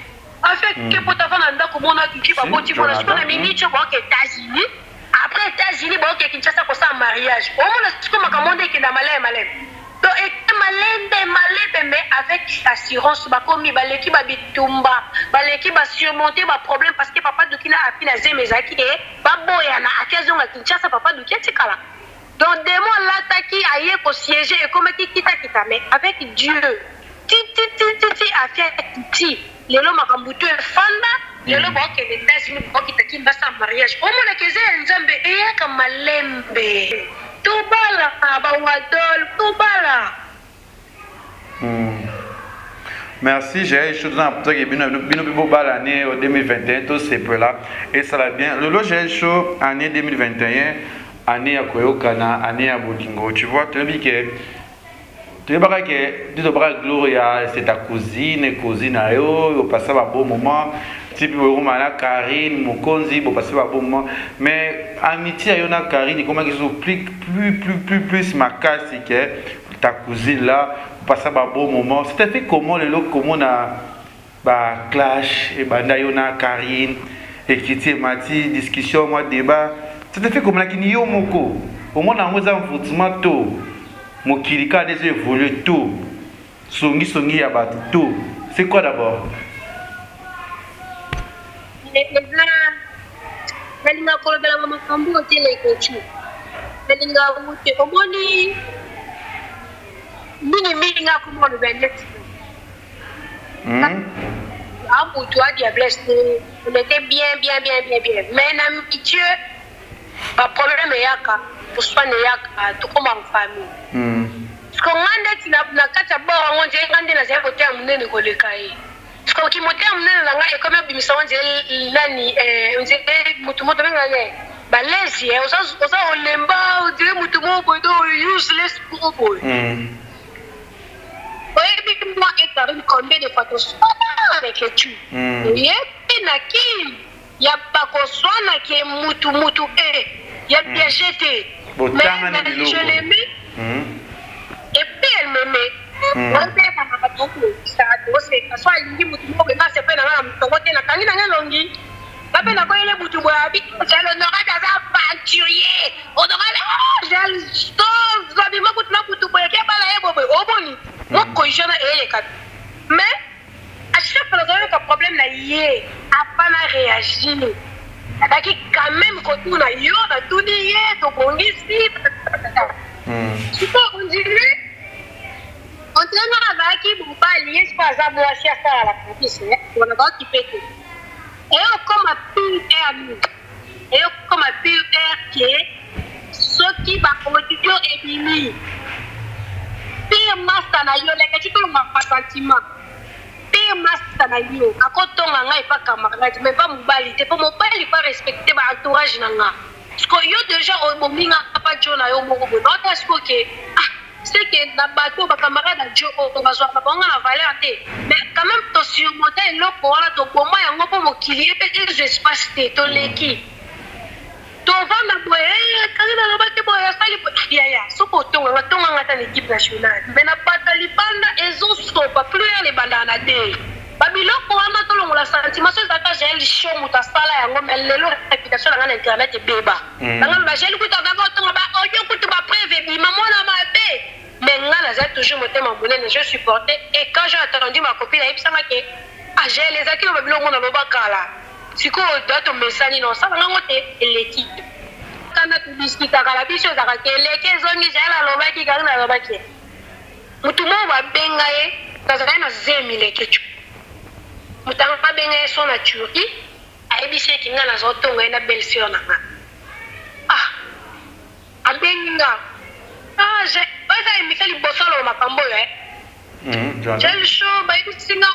Speaker 2: afek ke potava na ndako mona ki ba boti mwana siko na mimi cho ba ke États-Unis après États-Unis ba ke Kinshasa ko sa mariage au moins siko makamonde ke na malem donc et malade mais avec assurance ba komi ba leki ba bitumba ba leki ba surmonter ba problème parce que papa Dokina a fini à zemezaki et ba boya na akezonga Kinshasa papa Dokia tikala donc démon l'attaque aye ko siéger et comme kita mais avec Dieu ti a fait ti lelo makambuto fanda lelo ba ke les États-Unis ba kitaki mbasa mariage au moins que ze nzambe e ka malembe tubala abawadol tubala.
Speaker 3: Merci, j'ai échoué dans la petite bino l'année 2021, tout c'est peu là et ça va bien. Le lot j'ai chaud année 2021, année à Koyokana, année à Bolingo. Tu vois, tu dis que tu vois que tu dois Gloria, c'est ta cousine ayo, au passé un bon moment. Si tu veux Karine, Mokonzi, au passé un bon moment. Mais amitié ayona Karine, comment ils sont plus ma casse que ta cousine là. Passer un bon moment. C'était fait comment le lot comment a clash et bandayona Karine et Kitty Mati discussion moi débat. C'était fait comme la kini yo moko. Au moins on a un foutement tout. Mokilika des évolué tout. Songi ya batu tout. C'est quoi d'abord?
Speaker 2: Nalinga kolobela mama kambu otele kochu. Nalinga mute omoni Mini nga comment le bennet. Pour toi, diablesse, on était bien. Mais n'amitié, pas problème yaka, pour soigner yaka, tout comme en famille. Parce qu'on a dit na kacha bora on dit quand na zéro terme ne kolekaye. Parce que qui monte amne na nga et comme bimisa on dit nani on dit mutu benga ne. Balezi oza olemba on dit mutu bodo useless pour boy. Oui, moi, et Karine, combien de fois tu sois avec les tu? Il y a pas qu'on soit qui est moutou, il y a bien jeté. Mais je l'aimais. Et puis elle m'aimait. On fait pas ça a soit il dit moutou, c'est pas la longi. Papa n'a pas eu le moutou, j'ai l'honorable aventurier. On aura j'ai le stove, vous avez beaucoup de moutou, qui est pas là, au boni. Mais à chaque fois que le problème n'a yé, à pas réagir. C'est quand même quand on a eu tout dit, donc on dit si. On dirait, on tient avec qui vous parlez, c'est pas ça, moi, je à la police, on a pas qui fait tout. Et on comme un pire air, et on comme un pire air qui est ce qui va continuer et finir. Pire master na yo like tu peux ma sentiment pire master na yo akotonga ngai pa camarade mais pas mobali te pas mobali pas respecter ba entourage na nga parce que yo déjà au minga pas jona yo moko bo donc est-ce que c'est que na bateau ba camarade na jo on va soit pas na valeur te mais quand même to surmonter lo ko wala to boma yango po mokili et je espace te to leki to vanda boye kana na bate boye sali ya soko tonga ngata l'équipe nationale mais na batali banda ezo sopa plus les banda na de babiloko wana to longola sentiment so zaka j'ai show muta sala yango mais lelo réputation na internet e beba ngana ba j'ai kuta ba tonga ba audio kuta ba prévé bi maman na mabe mais ngana za toujours motema monene je supportais et quand j'ai entendu ma copine a ipsanga ke j'ai les acquis babiloko na lobakala sikoyo dato mesani na osala nango te eleki kana tudiskitaka na biso ezalaka eleki ezongi jael alobaki kaka nalobaki mutu moko babenga ye nazalaki na 20 lekecu mutu yango babenga ye so na Turquie ayebisi eki nga nazotonga ye na belle-sœur na nga abengi nga oza emisa liboso aloba makambo oyo jel show bayebisi nga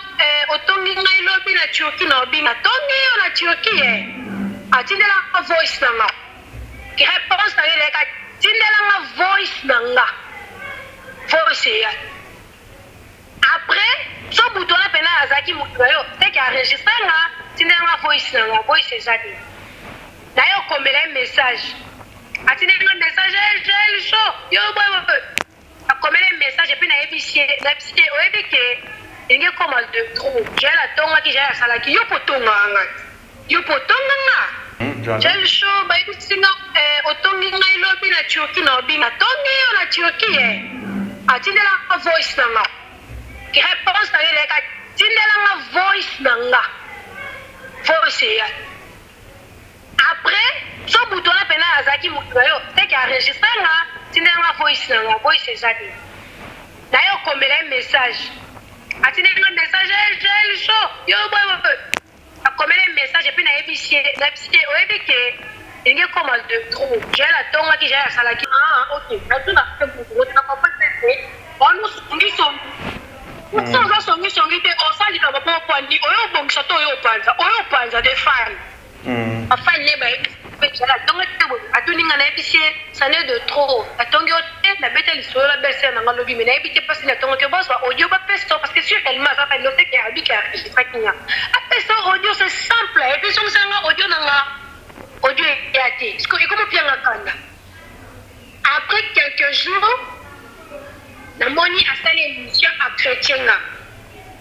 Speaker 2: otongi ngai lobi na Turquie na obi natongi yo na Turquie atindelanga voice na nga ki réponse na ye leka tindelanga voice na nga voice eya après so butu wana pena azalaki motu na yo teke enregistre nga tindelanga voice na nga voice eza te na ye okomela ye message atindelanga message jel show yo boy akomela ye message epuis nayebisi ye oyebi ke enge koma de trop jel atongaki jel asalaki yo potonganga jel show bayebisi nga otongi ngai lobi na Turquie na obi natongi yo na Turquie atindelanga voice na nga ki réponse na ye leka tindelanga voice na nga voice eya après so butu wana pena azalaki motu na yo teke enregistre nga tindelanga voice na nga voice eza te na ye okomela ye message atindelanga message jel show yo boy akomela ye message epuis nayebisi ye oyebi ke enge koma de trop jel atongaki jel asalaki ok natuna na papa tete oza songisongi te osalika bapa opandi oyo obongisa te oyo opanza de fan afani ne bayebisi atoninga nayebisi ye sane de trop atongi yo te nabeta lisolo la belle-sœur nanga lobi me nayebi te mpasi natongoki bozwa audio bapesa parce que sur elma azaka loseke abiki aregistraki nga apesa audio c'est simple epuis songisanga audio nanga audio eya te ekomopianga kanda après quelques jours namoni asali émission achrétien nga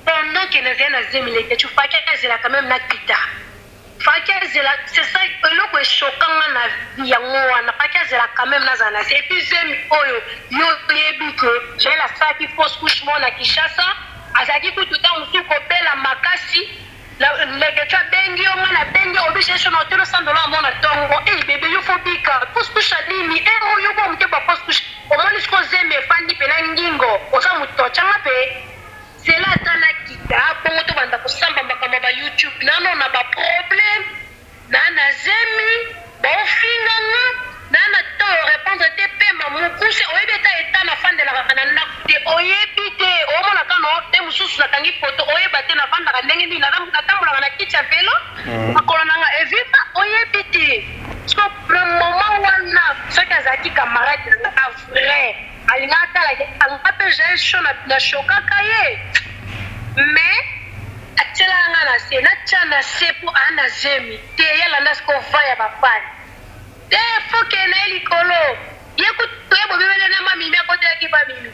Speaker 2: pendant que nazali na zemileke tu faki ezela quand même na kita faki ezela c'est ça eloko eshokanga na vi yango wana faki ezela quand même nazala na se epuis zemi oyo yo oyebi ke jael asalaki fausse couche mo na Kinshasa azalaki kutu ntango mosusu kobela makasi leketu abengi yo nga nabengi oblige so na hotelo $100 mo na ntongo bebe yo fobika fausse couche alini oyo bo moke ba fausse couche omoni siko zemi efandi mpe na ngingo oza moto atyanga mpe zela ata na kita bongo tobanda kosamba makambo ba YouTube nano na baproblème na zemi baofinganga na to répondre te mpe mamokuse oyebi eta eta nafandelaka na ndako te oyebi te omonaka no te mosusu nakangi poto oyeba te navandaka ndenge nini natambolaka na kiti ya velo makolo nanga evipa oyebi te so le moment wana soki azalaki camarade nanga vrai alinga atalaki anga mpe jel show na shokaka ye mais atielanga na se natya na se mpo aa na zemi te yalanda siko va ya bapani te foke na ye likolo ye bobebele na mamimi akotelaki bamimi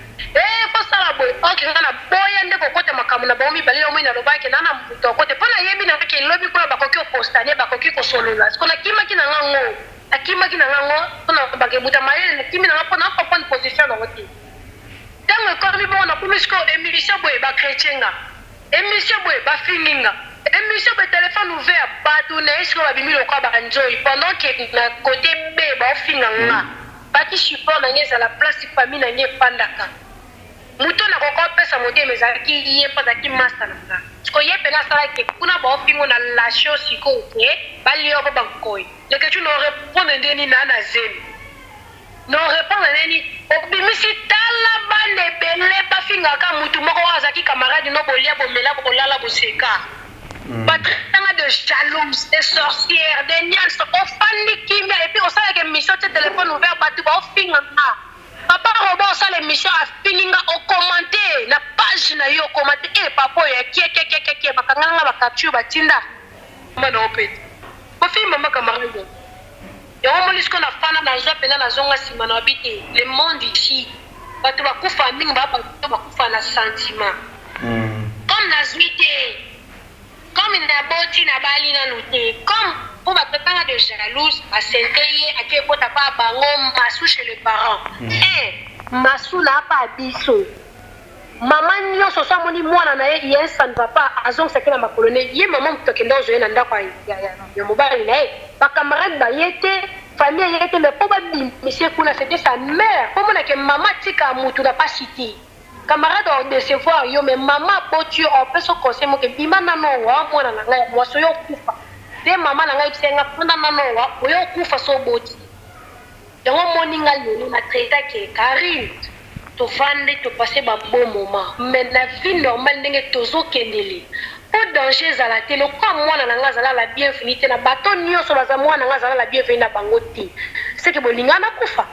Speaker 2: fosala boye okenga na boya nde kokota makambo na bango mibale yo moi nalobaki nana moto akote mpo nayebi nakaki elobi kuna bakoki okostanie bakoki kosolola siko nakimaki na ngango mpona bakebuta mayele nakimi nanga mpona apapone position nango te ntango ekomi bongo nakomi siko émission boye bachrétien nga émission boye bafingi nga émission boye téléphone ouvert bato na ye siko babimi lokwa banzoi pendant ke na kote be baofinga nga baki support na nge ezala place famille na nge epandaka moto nakoka opesa motema ezalaki ye mpo azalaki masta na nga siko ye mpenza asalaki kuna baofingo na lasio sikoyo te balia mpo bankoi leketu norépondre ndeni na zemi norépondre ndeni obimisi tala bana ebele bafingaka motu moko oyo azalaki camarade no bolia bomela bolala boseka batanga de jalouse de sorcière de niance ofandi kimia epuis osalaka émission te téléphone ouvert bato baofinganga papa robo osala émission afinginga okomante na page na yo okomante papa oyo akiekekekeke bakanganga bakapture batinda mana opete bofingi mama camarade yango moni siko na fana nazwa mpenza nazonga nsima na babi te le monde ici bato bakufa mingi bato bakufa na sentiment comme nazwi te comme naboti na bali nanu te comme mpo batotanga de jalouse asente ye ake ekota mpa bango masu chez le parent masu na apa biso Mama nyonso so amoni mwana na ye ye san papa azongisa na makolone ye mama mutokende ozoye na ndako ya mobali na ye bacamarade bayete famille yete mais po babimise kuna c'était sa mère po mona ke mama tika mutu na pas cité camarade au décevoir yo mais mama potu on peut se conseiller mo ke bima nano wa mwana na ngai mo so yo kufa de mama na ngai psenga pona nano wa yo kufa so boti yango moninga lelo na traita ke Karine to vande to passer ba bon moment mais la vie normale ndenge tozokendele po danger za la télé kwa mwana na nga zala la bienvenue te na bato nyonso baza mwana nga zala la bienvenue na bango te c'est que bolingana kufa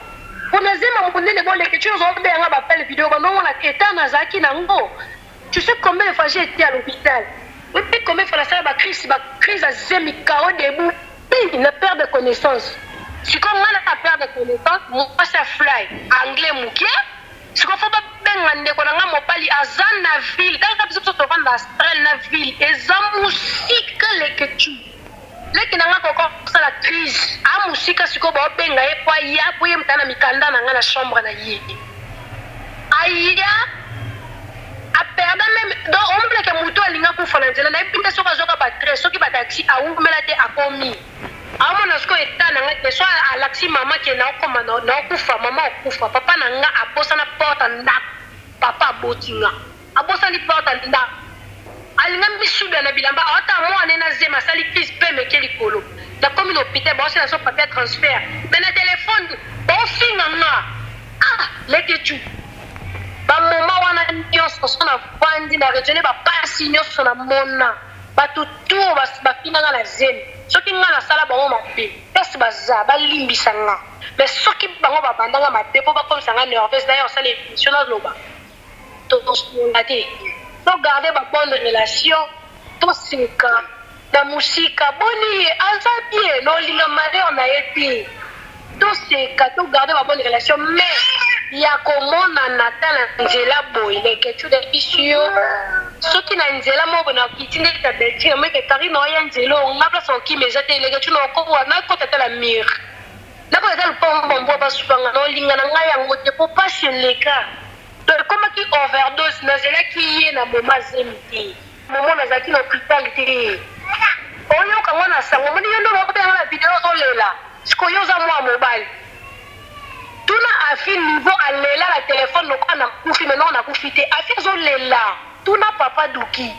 Speaker 2: pona zema monene boleke tu zo be nga ba pele vidéo ba non na état na zaki na ngo tu sais combien de fois j'ai été à l'hôpital et puis combien de fois la salle ba crise à zemi kao debout puis na perte de connaissance si comme nga na perte de connaissance moi ça fly anglais mukia si ko fa ba benga ndeko na nga mobali azan na ville dans biso to vanda astral na ville eza musika leketu leki na nga ko sala crise a musika siko ba benga e kwa ya po ye mtana mikanda na nga na chambre na ye aya a perdre même donc on bleke muto alinga ku fala nzela na ipinde soka zoka ba tres soki ba taxi a umela te akomi amona sko etana nga ke so alaxi mama ke na okoma na okufa mama okufa papa na nga abosa na porta nda papa botinga abosa ni porta nda alinga misuba na bilamba ata mwana na zema sali crise pe mekeli kolo na komi l'hôpital ba na so papier transfert mais na téléphone bon finga nga leketu ba mama wana nyonso so na vandi na rejene ba pasi nyonso na mona batutu bapina nga na zemi soki nga na sala bango mabe pesi baza balimbisa nga mais soki bango babanda nga mabe po bakomisa nga nerveuse d'ailleurs osala émission naloba tosonga te togarde babonne relation toseka na musika boni aza bien nolinga malheur na ye te toseka togarde babonne relation mais ya komonana ta na nzela boye leketu de biso soki na nzela moko na kitinde ta belti mais que Karine oya nzela nga place okimeza te leketu na okwa na kota ta la mire na ko ta le pombo ba supanga no linga na nga yango te po pas leka to comme qui overdose na nzela ki ye na moma zemti momo na zaki na hôpital te oyo kangwa na sango moni yondo ba ko na video olela siko yoza mwa mobile tuna afi niveau alela la téléphone noko na kufi mais non na kufi te afi zo lela tuna papa duki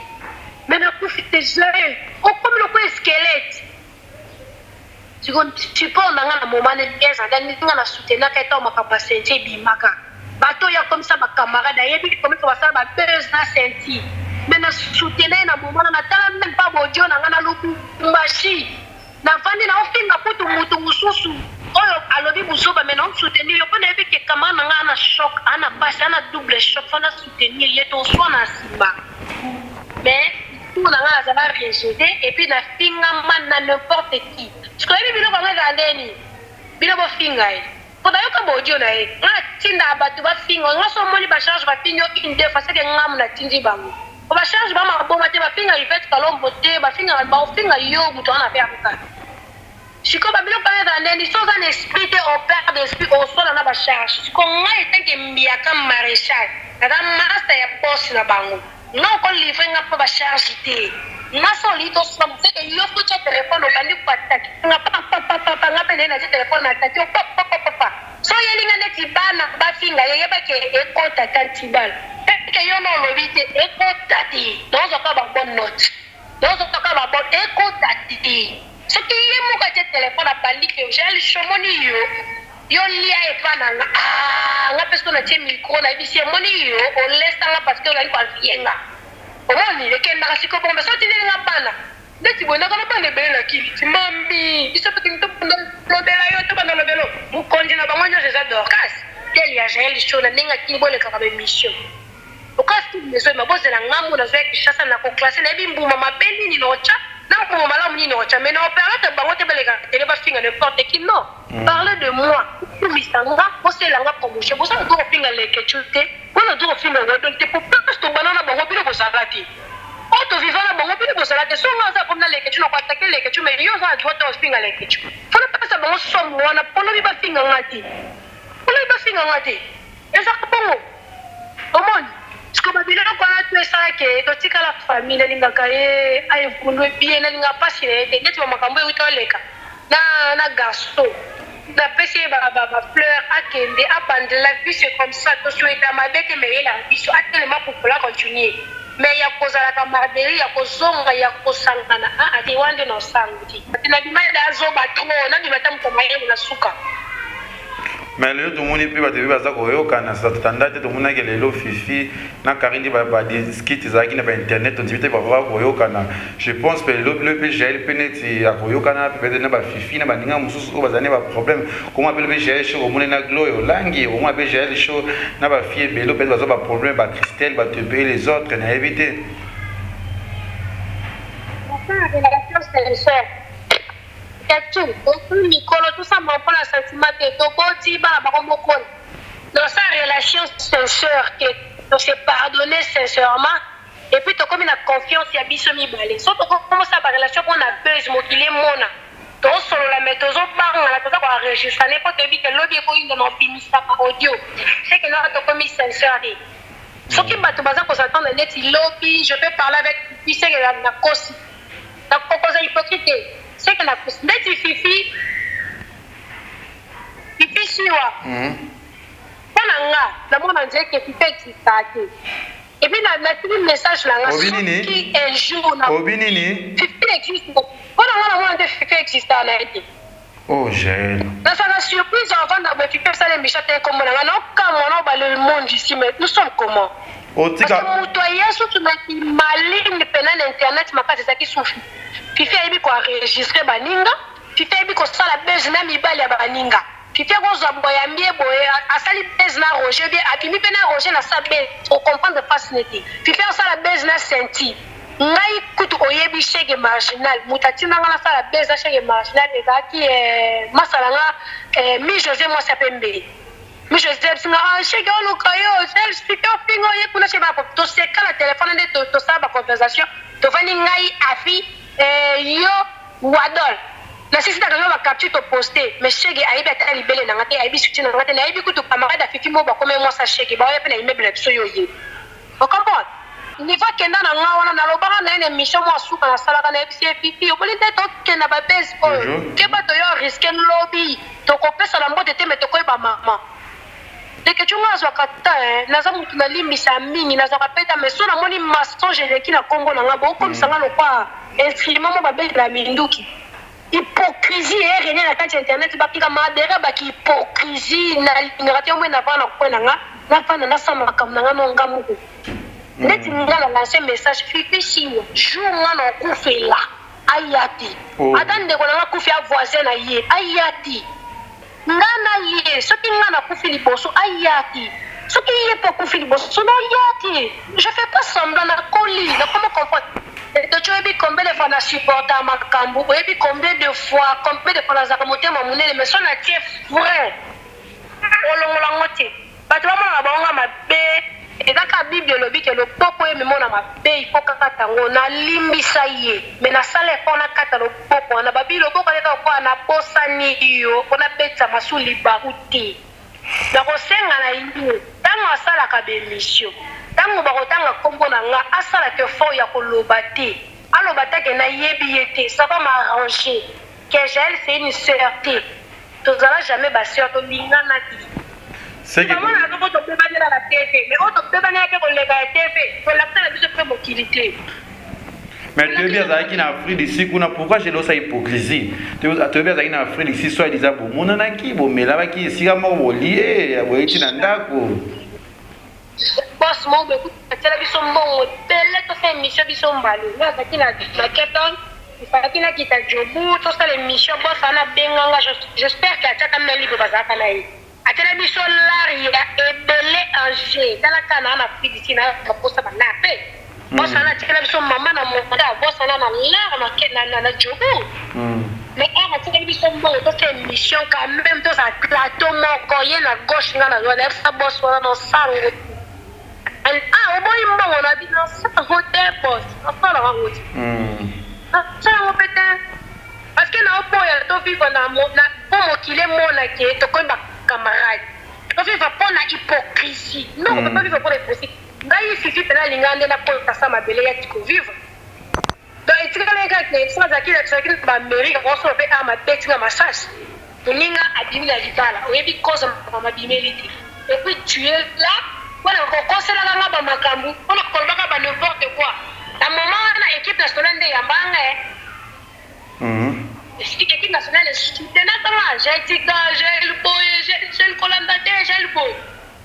Speaker 2: mais na kufi te jamais o comme le ko squelette tu peux on a na moment ne bieza ndani nga na soutenir ka eta makapa senti bimaka bato ya comme ça ba camarade yebi comme ça ba buzz na senti mais na soutenir na moment na tala même pas bodio na nga na luku mbashi na vandi na ofinga putu mutu mususu oyo alobi busoba mais non soutenir yo pona ebike kama na nga na choc ana passe ana double choc fana soutenir yeto so na simba mais tout na nga za ba rejeter et puis na finga man na n'importe qui tu connais bilo ba nga ndeni bilo bo finga e poda yo ka bodio na e nga tinda abatu ba finga nga so moni ba charge ba pinyo inde fa se ke ngam na tindi bango o ba charge ba ma bo mate ba finga ivet kalombo te ba finga ba finga yo muto ana pe abuka siko babilo pa na ndeni so za esprit te au père d'esprit au sol na ba charge siko nga eteke mbiaka maréchal na master ya boss na bango nga ko livrer nga pa ba charge te nga so lito so se ke yo ko cha telephone bandi ko attaque nga pa nga pene na telephone na attaque pa so yelinga neti bana ba finga ye ba ke e konta kantibal ke yo no lobite e konta ti dozo ka ba bon note dozo ka ba bon e konta ti ce qui est mon côté téléphone a bandi que j'ai le chomoni yo lia e pana nga pesko na tie micro na bisi moni yo on laisse nga parce que on a pas vienga omoni le kenda kasiko bombe so tini nga pana ndeti bona kana bande bela kili timambi biso pe kinto lobela yo to bana lobelo mu konji na bango nyo za dorcas tel ya j'ai le show na ninga kini bole ka ba mission okas tu meso maboze na ngamu na zo ya kishasa na ko classe na bimbuma mabeni ni nocha na pour malamu ni nocha mais non permettre bango te bele ka tele ba finga n'importe qui non parler de moi pour misanga poser la promotion pour ça do finga le ketchute on do finga donc te pour pas to banana bango bilo ko salati auto vivant bango bilo ko salati so nga za comme na le ketchu na ko attaquer le ketchu mais yo za doit to finga le ketchu faut pas ça bango so mwana pono bi ba finga ngati pono bi ba finga ngati eza ko bongo omoni siko ba que totika la famille nalingaka ye aévolue bien nalinga pasi ete neti bamakambo euti oleka na garçon napesi ye bafleur akende abandela biso comme ça tosoueta mabe te me yela biso atelema popola continue mais ya kozalaka marderi ya kozonga ya kosangana ate wande na osango ti ate nabima azoba tro nabima ta mokoma yelo na suka.
Speaker 3: Mais lelo tomoni mpe bato ebe baza koyokana satanda te tomonaki lelo fifi na karindi badiskite ezalaki na bainternet ondimi te bava koyokana. Je pense mpe lelo mpe jael mpe neti akoyokana peut-être na bafifi na baninga mosusu oyo bazali na baproblème koma mpe mpe jael sho komoni na glo olangi koma mpe jael sho na bafille ebele peut-être baza baproblème bacristel bato ebe les autres nayebi te.
Speaker 2: Mikolo tout ça m'en prend la sentiment que tokoti bana bakomokona dans sa relation sincère que on s'est pardonné sincèrement et puis tokomi na confiance ya biso mibale so tokokomisa ba relation pour na buzz mokili mona tosolola me tozobangana toza koenregistre ne po toyebi ke lobi ekoyinda na obimisaka audio c'est que naka tokomi sincère soki bato baza kozatanda neti lobi je peux parler avec puis c'est que na kosi na kokoza hypocrite. C'est que la petite fifi siwa ponanga la monde en que fifi existe et puis na petit message là qui un jour na fifi existe ponanga la monde fifi existe na été
Speaker 3: oh j'ai
Speaker 2: na ça surprise avant de fifi ça les méchants comme na non comme on va le monde ici mais nous sommes comment otika muto yesu tunaki maligne penal internet makati zaki souffle fifi aibi ko enregistrer baninga fifi aibi ko sala base na mibali ya baninga fifi ko zabo ya mbie boye asali base na Roger bien akimi pena Roger na sabe o comprendre face neti fifi sala base na senti ngai kutu oyebi chege marginal mutatina ngana sala base na chege marginal ezaki masalanga mi José moi sapembe mi José singa chege olukayo self fifi pingo ye kuna cheba to seka la téléphone de to saba conversation to vani ngai afi yo wadol na sisi ta kanga capture to poster mais chege aibi ata libele na ngate aibi suti na ngate na aibi kutu camarade afifi mo ba comme moi sa chege ba yepe na immeuble biso yo ye o comprendre niveau kenda na nga wana na lobaka na ene mission mo asuka na sala kana ebi pipi o bolite to kenda ba base oyo ke ba to yo risque lobby to kopesa na mbote te me to koyeba mama deke chunga azwa kata naza mutu na limbisa mingi naza kapeta mais so na moni mensonge eleki na Congo na nga bo komisa nga lokwa instrument mo babeli la minduki hypocrisie erene na kati internet bapika madere baki hypocrisie na lingati omwe na vana kwena nga na vana na sama makambo na nga no nga muku neti nga na lancer message fifi signe jour nga na kufela ayati ata ndeko na nga kufi a voisin na ye ayati ngana ye soki ngana kufi liboso ayati soki ye po kufi liboso no yati je fais pas semblant na koli na comment comprendre tu as vu combien de fois na supporter makambo tu as vu combien de fois na zakamote mamunene mais son a tie vrai olongola ngote bato bamona bango mabe ezaka bible lobi ke le poko ye memona mabe il faut kaka tango na limbisa ye mais na sala ko na kata lo poko na babilo poko leka ko na posani yo ona betsa masuli baruti na kosenga na yindu tango asala ka bemission tango bakotanga kombo na nga asala ke fo ya koloba te aloba take na yebi yete ça va m'arranger que j'elle c'est une sœur te tozala jamais ba sœur to lingana ti c'est que comment na ko to bebanya na TV mais o to bebanya ke ko lega TV to la tala biso pe mokilité.
Speaker 3: Mais tu es bien avec na Afrique d'ici kuna pourquoi j'ai l'osa hypocrisie tu es bien avec na Afrique d'ici soit disant bon mona na ki bo mela ba ki sika mo lié bo iti na ndako
Speaker 2: boss mo be ku tela biso mbongo tele to fait mission biso mbalo na kati na keton ifaki na kita jobu to sala mission boss ana benganga j'espère que ataka na libo bazaka na yi atela biso lari ya ebele ange tala kana na Afrique d'ici na baposa ba na pe boss ana tela biso mama na moda boss ana na lar na jobu mais elle a tiré biso mbongo to fait mission quand même to sa plateau moko ye na gauche ngana na sa boss wana no sango au boy mbongo na bino sa hotel boss afala wangote ça on peut parce que na opoya to vivre na pour mokile mona ke to koyeba camarade to vivre pour la hypocrisie non on peut pas vivre pour l'hypocrisie ngai fifi pena lingande na pota sa mabele ya tiko vivre donc etikala kaka sans akila tsakila ba Amerika ko so pe ama beti na massage muninga adimi na libala oyebi cause ma bimeliti et puis tu es là voilà ko kosela nga ba makambu ona ko baka ba n'importe quoi la maman na équipe nationale de yambanga équipe nationale soutenant comment j'ai dit que j'ai le boy j'ai le collaborateur j'ai le boy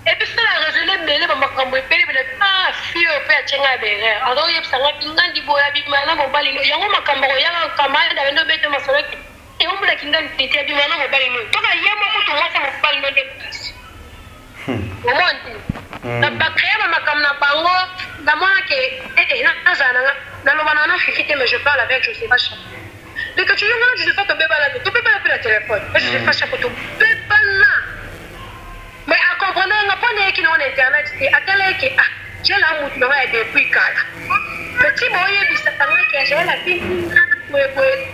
Speaker 2: et puis ça la raisonner mêler ba makambu et puis pas fio pe atchenga bere alors yep sanga ngandi boya bi mana mo bali yango makambu yanga kamala da ndo bete masoleki et on m'a kinga ntete bi mana mo bali no to ka yemo mutu mwasa mo bali no de place omonti na bakaya makambu na bango na mwana ke na zana na lobana na fifite mais je parle avec je sais pas ça dès que tu veux je sais pas que beba là tu peux pas appeler le téléphone je sais pas ça que tu beba là mais à comprendre nga pone qui non internet c'est à telle que ah j'ai la mutu na depuis kala petit boye bisatanga que j'ai la fille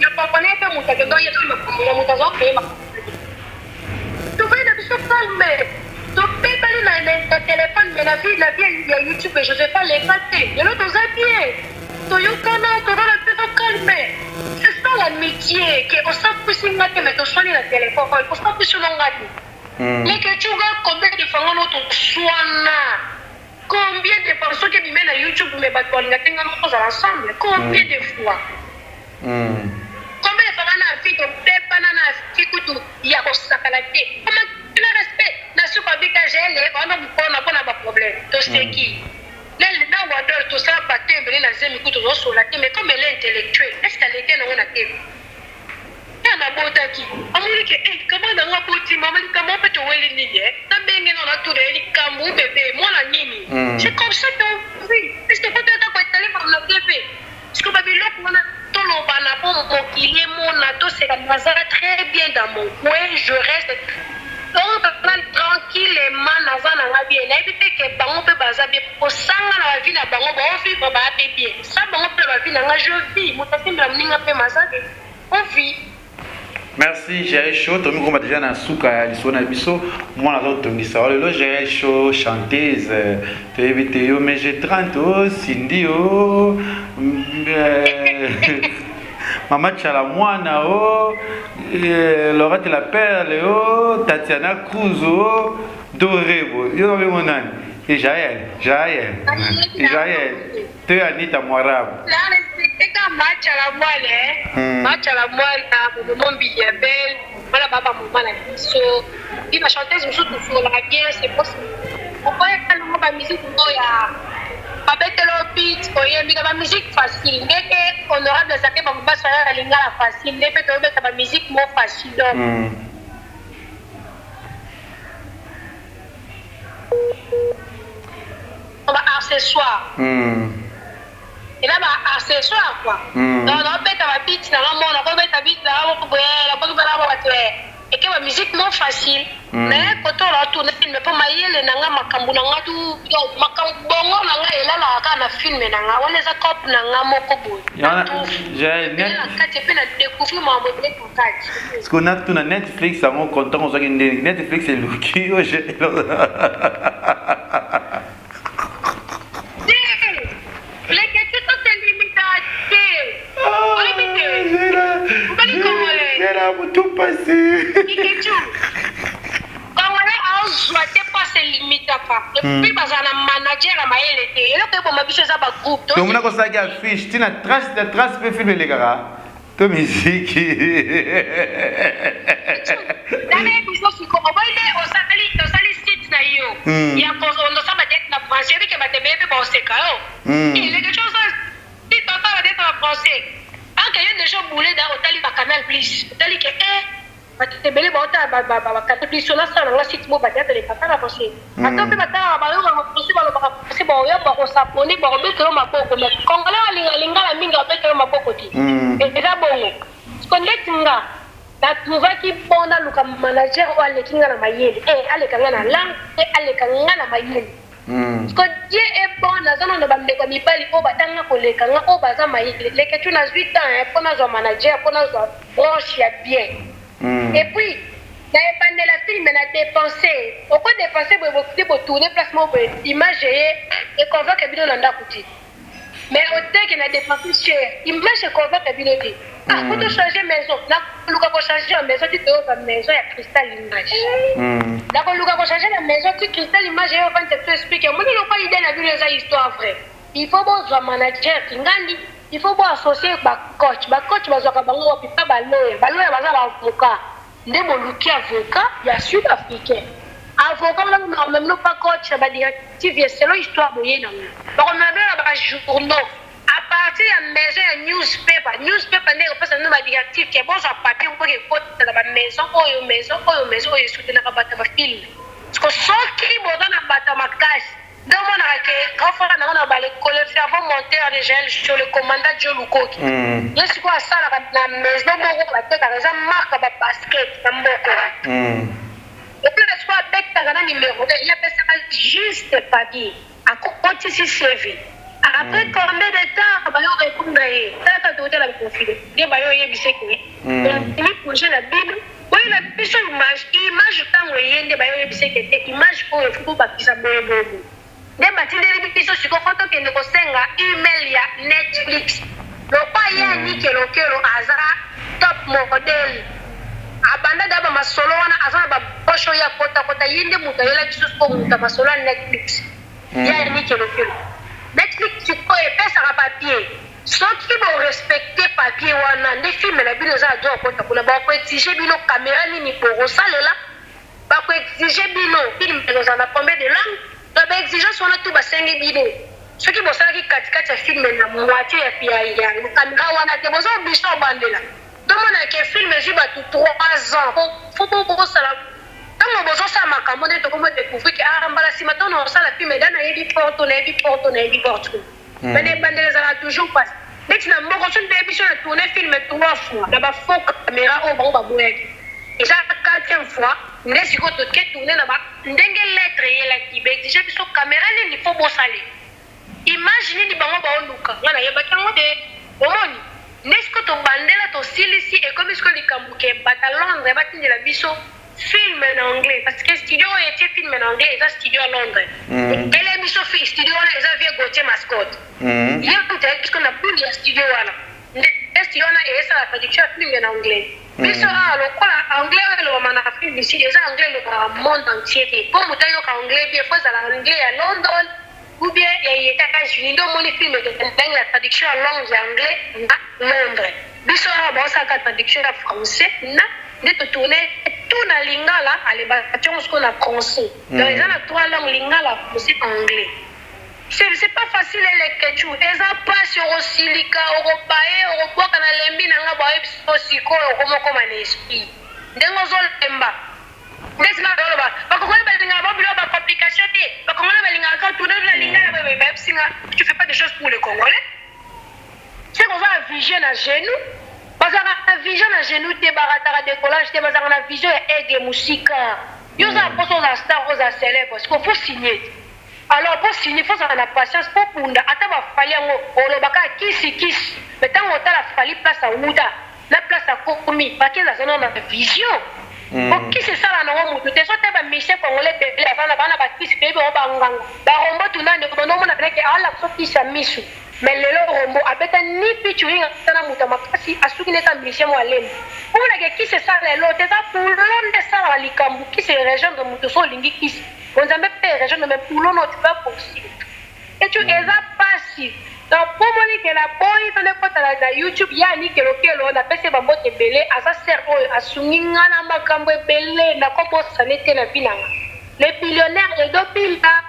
Speaker 2: ya comprendre pe mutu que donc yetu ya mutu zo pe ma tu veux de se calmer tu peux pas aller dans téléphone mais la vie il y a YouTube et je sais pas les capter et l'autre ça bien toyokana toza te calmer c'est ça l'amitié que on s'en pousse ngate mais to soigner la téléphone on s'en pousse ngate mais que tu vas combien de fois on auto soina combien de personnes qui mènent à YouTube mais bat pour ngate ngamo za ensemble combien de fois combien de fois na vie to pepa na fikutu ya ko sakalate comment le respect na suka bika gele on a pas problème to c'est qui là on adore tout ça battre na zemi kutu zo la mais comme elle est intellectuelle est-ce qu'elle était non na télé elle a botaki amuli ke comment dans la boti maman comment peut weli nini na bengi non na tout eli kambu bébé moi la nini c'est comme ça qu'on vit est-ce que peut-être quoi télé par la télé est-ce que babilo on a tout le bana pour mon qu'il est mon ato c'est comme ça très bien dans mon coin je reste donc tranquillement naza na nga bien na ebite ke bango pe baza bien osanga na vie na bango ba vivre ba pe bien ça bango pe ba vie na nga je vis mutasimbla mninga pe mazabe on vit.
Speaker 3: Merci j'ai chaud to miko déjà na suka ya lisona biso mwana zo tongisa lelo j'ai chaud chanteuse to ebite yo mais j'ai 30 oh Cindy oh Maman Chalamwana, oh, Laurette la Perle, oh, Tatiana Cruz, oh, Dorebo, yo non mon âne, et Jaël, tu es Anita Moirab.
Speaker 2: Là, c'est comme Machalamwana, mon billet belle, voilà, papa, maman, la biso, puis ma chanteuse, je joue toujours la bien, c'est possible. On peut faire la musique, babetelo beat oyembi ba musique facile ngeke honorable zake ba basala la lingala facile ne peut obeta ba musique mo facile donc ba accessoire et là ba accessoire quoi donc on beta ba beat na mona ko beta beat na ko boyela ko ba ba et que la musique non facile mais quand on la tourne mais pas mailler nanga makambu nanga tu makambu bongo nanga ela la kana film nanga on les accop nanga moko boy
Speaker 3: j'ai net
Speaker 2: kati pe na découvrir ma modèle contact
Speaker 3: ce qu'on a tout na Netflix ça mon content on s'organise Netflix c'est Lucky oh j'ai tout passé.
Speaker 2: Quand on a joué pas se limite pas. Depuis bazana manager la maïle était. Et là que pour m'habituer ça ba groupe.
Speaker 3: Donc on a comme ça qui affiche, tu n'as trace peut filmer les gars. To musique.
Speaker 2: Dans les épisodes qui on va aller au sali site na yo. Il y a on doit ça mettre na français que ba te bébé ba se kao. Et les choses si papa va être en français. Il y a des gens boulés dans l'hôtel de Canal Plus. L'hôtel qui est tu belé ba Canal Plus sur la salle la site mo ba tete les papa la pensée. Attends pe bata ba yo ba possible ba c'est bon yo ba ko saponi ba ko betelo maboko mais congolais linga la minga betelo maboko ti. Et ça bongo. Connect nga na trouva ki bona luka manager o ale kinga na mayele. Ale kanga na lang ale kanga na mayele. Parce que Dieu est bon, dans un endroit où il parle, il va t'en coller, quand on va s'en mailler. Les questions à 8 ans, pour nos manager, pour nos branches, bien. Et puis, dans la film, on a dépensé. Pourquoi dépenser pour tourner placement pour image econvoque bino na ndako te mais oteke na dépense cher image econvoque bino te pour te changer maison nakoluka kochanger ya maison ti toyoka maison ya cristal image nakoluka kochanger na maison ti cristal image eyo kani te to explique moni lokwa idée na bino eza histoire vrai il faut bozwa manager kingandi il faut boassocier bacoach bazwaka bango wapi pa baloya baza baavocat nde boluki avocat ya sud africain avocat wana même pas coach na badirective ya selon histoire boye nango bakomabela bajournaux à partir ya maison ya newspaper ndenge opesa no badirective ke bozwa papier mpoke ekotela bamaison oyo esutenaka bato ya bafilme parceque soki boza na bato ya makasi nde omonaka ke grand frère nango na balekole cerveau monteur de gel sur le commandant jo lukoki ye sikoyo asalaka na maison moko batekaka eza marke babasket na mboko epuis sikoyo abetaka na numero ye apesaka juste papier akokotisi cv après combien de temps bayo répondre ye talaka tokotela bikofide nde bayo oyebise ke imi projet na bino oyela biso image ntango eye nde bayo oyebise ke te image oyo foko bakisa boyebobo nde batindeli biso sikoyo fo tokende kosenga email ya Netflix lokwa ye anikelokelo aza top model abanda da bamasolo wana aza na babosho ya kotakota ye nde moto ayela biso sikoyo moto ya masolo ya Netflix ye anikelokelo Netflix sikoyo epesaka papier soki borespecte papier wana nde filme na bino eza adwa okota kuna bakoexige bino kamera nini bokosalela bakoexige bino filme ekozala na combien de langue baexigence wana tu basengi bino soki bosalaki katikati ya filme na moitié ya kamera wana te boza oblige obandela tomonake filme ezwi bato 3 ans fo bokosala ntango bozosala makambo nde tokomo découvrir ke mbala nsima ntango osala filme da nayebi porto mene ebandela ezalaka toujours passe neti na mboko so nde biso na tourne filme 3 fois na bafaux caméra oyo bango baboyaki eza 4e fois nde sikoyo toke tourne na ndenge lettre eyelaki baexige biso caméra nini fo bosale image nini bango baoluka nga nayebaki yango te omoni nde sikoyo tobandela tosilisi ekomi sikoyo likambo ke bata Londres batindela biso film en anglais parce que studio oyo etie film en anglais eza studio à Londres ele biso studio wana eza vie Gauthier Mascotte ye mutayaki sikoyo na buli ya studio wana nde studio wana eyesala traduction ya film en anglais biso awa lokola anglais oyo elobama na film ici eza anglais elobaka monde entier te mpo moto ayoka anglais bien fo ezala anglais ya London ou bien ya États-Unis nde omoni film ndenge ya traduction ya langue ya anglais na Londres biso awa baosalaka traduction ya français na nde totourne tout na lingala alebaka tiongo sikoyo na français donc eza na 3 langue lingala français anglais c'est pas facile eleketu eza mpasi okosilika okobaye okobwaka na lembi na nga bayebiso sikoyo okomokoma na esprit ndenge ozolemba nde sima oloba bakongole balingaka babilo bacomplication te bakongole balingaka ka tourne na lingala bayebisinga tu fais pas de choses pour le congolais c'est qu'on va vision na genou bazaka na vision na genou te barataka décollage te bazaka na vision ya aigle musika yo ozala mposo ozala star ozala célèbre parce qu'il faut signer alors pour signer faut ozala na patience mpo punda ata bafali yango olobaka kisi mais ntango otala fali place awuta na place akomi bakeza azana na vision okisi esala nango motu te so te bamisie congolais bele azana bana bakisi peyebi bango banganga barombo tunande bandomona peneke aolakisa kisi ya misu mais lelo rombo abeta ni pichuringa sana muta makasi asuki neta misie mo alemu omonake kisi esala lelo te eza pulonde esalaka likambo kisi rejoindre moto so olingi kisi bonzambe mpe rejoindre mais pulono tu pas possible etu eza pasi donc mpo monikela boyi tone kotala na youtube ya nikelokelo napesi bambote ebele aza ser oyo asungi nga na makambo ebele nakobosane te na vi nanga le billionnaire edobila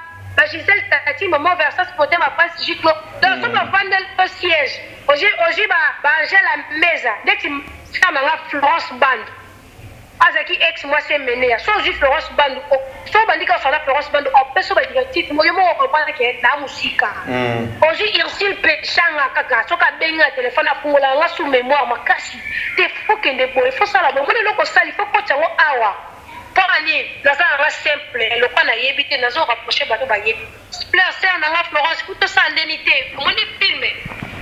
Speaker 2: Gisèle Tati, maman Versace, pour ma passe Giclo. Donc, on va vendre le siège. Aujourd'hui, j'ai la maison. Dès que tu as Florence Band. Azaki ex, moi, c'est mené. Soit j'ai Florence Band. Soit on dit qu'on a Florence Band. On peut se mettre directif. Moi, je me comprends qu'il y a de la musique. Aujourd'hui, il y a une péchanga. Soit qu'on a un téléphone pour la sous mémoire. Ma casse. Il faut qu'il y ait des beaux. Il faut ça là. Il faut qu'on t'envoie awa. Ani nazala simple lokwa na yebi te nazo rapprocher bato bayebi spleur na nga Florence kuto sa indemnité omoni filme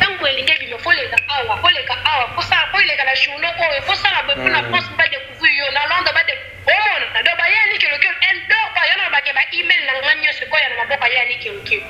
Speaker 2: tango elinge bino foleka awa po ileka na journée oyo po sala bepo na France ba découvrir yo na Londres ba de omona na do ba yani kelokelo en do ba yana ba ke ba email na nga nyonso ko yana maboka yani kelokelo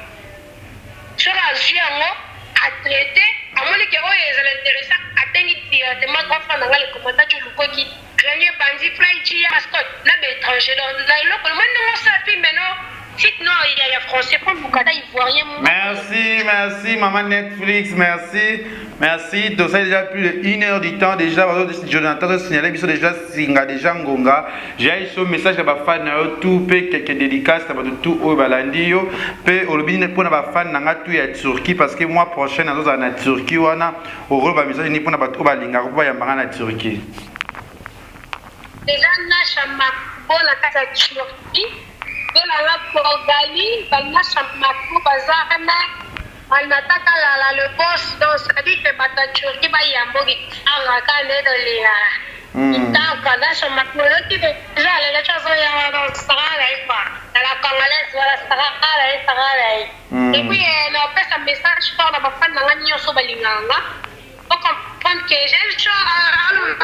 Speaker 2: complété amoni ke oyo ezala intéressant atengi directement grand frère nanga le commandant Chulukoki réunion bandi fly chia mascot na étranger donc na eloko moi non ça puis maintenant site non il y a français pour bukata ivoirien.
Speaker 3: Merci maman Netflix, merci. Donc ça déjà plus de 1 heure du temps déjà. Jonathan a signalé biso déjà singa déjà ngonga. J'ai ce message à ba fan tout pe quelques dédicaces à tout au balandi yo pe olobini pour na ba fan nanga tout ya Turquie parce que mois prochain nazo na Turquie wana au reba message ni pour na ba to balinga ko ba yamba na Turquie.
Speaker 2: Déjà na chama bona kata Turquie. La Portugal, la Chamakou, Bazarana, Anataka le boss, donc ça dit que la Turquie va y avoir un canet de l'IA. Il t'a encore la Chamakou, qui veut déjà les choses dans Sarah, dans la Congolaise, voilà, Sarah. Et puis, on fait un message fort dans ma femme dans la Nyon Sobalinganga. Pour comprendre que j'ai le choix,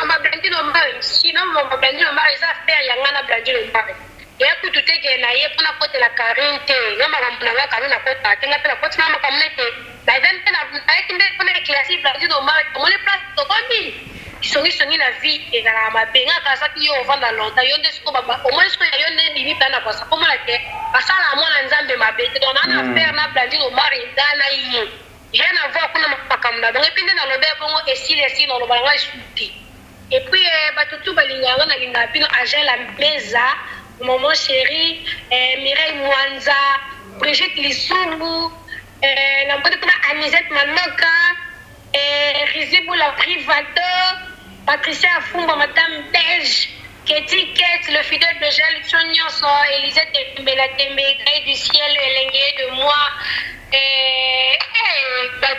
Speaker 2: on m'a blindé le mari. Sinon, on m'a blindé le mari, ça fait rien, on a blindé le mari. Et à tout que na ye pour la côte la carinte na makamuna karine na côte tenga pe la côte na makamuna te la vente na avec une bonne classe blanche do mari comme les places to kombi songi na vie et na mabenga kasa ki yo vanda longtemps yo ndesko baba au moins so yo nde bibi bana kwa sa comme la ke basala mona nzambe mabete donc na affaire na blanche do mari dana yi rien à voir kuna makamuna donc et puis na lobe bongo et si dans le balanga suti et puis batutu balinga na linga pino agent la meza Maman chérie, Mireille Mwanza, Brigitte Lissoumbou, la bonne Anisette Manoka, Rizibou la Privateur, Patricia Fumba, Madame Belge, Ketty Kett, le fidèle de Gel, Chonyon, Elisette Mbelatembe, Grey du ciel, Elengue de moi,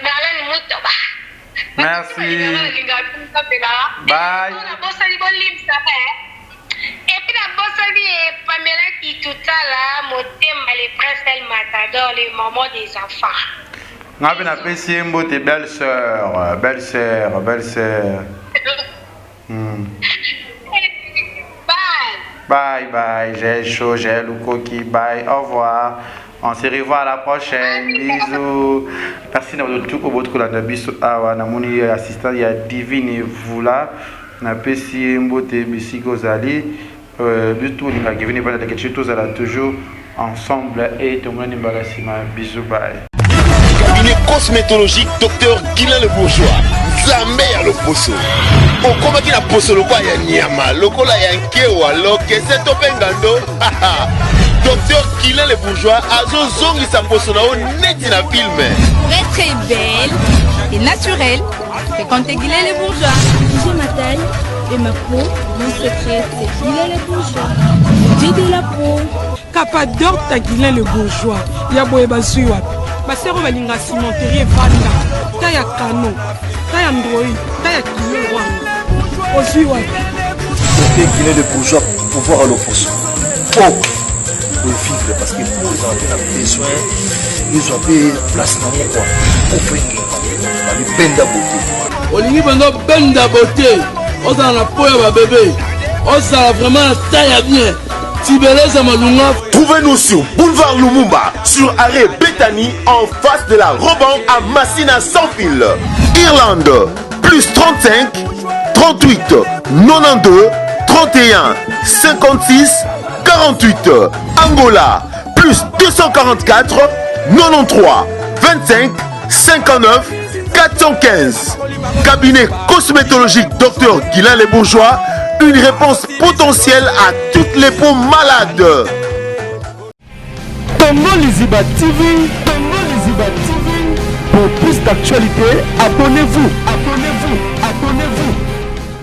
Speaker 2: Marlène Moutoba.
Speaker 3: Merci. Bye.
Speaker 2: Et puis la bosse dit Pamela qui tout ça là, mon thème, les princes, elle matador, les mamans des enfants.
Speaker 3: On a bien apprécié tes belles sœurs. Bye. J'ai chaud, j'ai le coquille. Bye. Au revoir. On se revoit à la prochaine. Bisous. Merci d'avoir tout au bout de la bisou. Ah, namoni assistant, il y a Divine et vous là. Na pesi mbote bisiko zali bitu ni ka givini bana de quelque zala toujours ensemble et tout le monde embarrassima bisous bye.
Speaker 4: Cabinet cosmétologique docteur Guilain le Bourgeois Zambé à l'opposo okoma ki na poso lokwa ya nyama lokola ya nkewa lokese to pengando docteur Guilain le Bourgeois azo zongi sa poso na o neti na filme
Speaker 7: très belle et naturelle. Fréquentez Guilain les Bourgeois.
Speaker 8: J'ai ma taille et ma peau. Mon secret, c'est Guilain les Bourgeois. J'ai de la peau.
Speaker 9: Capador ta Guilain le Bourgeois. Yaboye basuiwa. Basero balinga cimenterie vanda. Taya kano. Taya ndroi. Taya kilo wanga. Osuiwa.
Speaker 10: C'était Guilain le Bourgeois pour voir l'opposition. Oh! Pour vivre parce que pour les enfants ont besoin, ils ont des places dans mon coin. Pour venir. Les peines de beauté.
Speaker 11: Olingi bando peine de beauté. On a la peau à bébé. On a vraiment la taille bien. Tibélez à Malunga.
Speaker 4: Trouvez-nous sur Boulevard Lumumba, sur arrêt Bethany, en face de la Roban à Massina sans fil. Irlande, plus 35, 38, 92, 31, 56, 48. Angola, plus 244, 93, 25, 59, 415. Cabinet cosmétologique Dr Guilain les Bourgeois, une réponse potentielle à toutes les peaux malades.
Speaker 1: Tongo Liziba TV, pour plus d'actualités, abonnez-vous.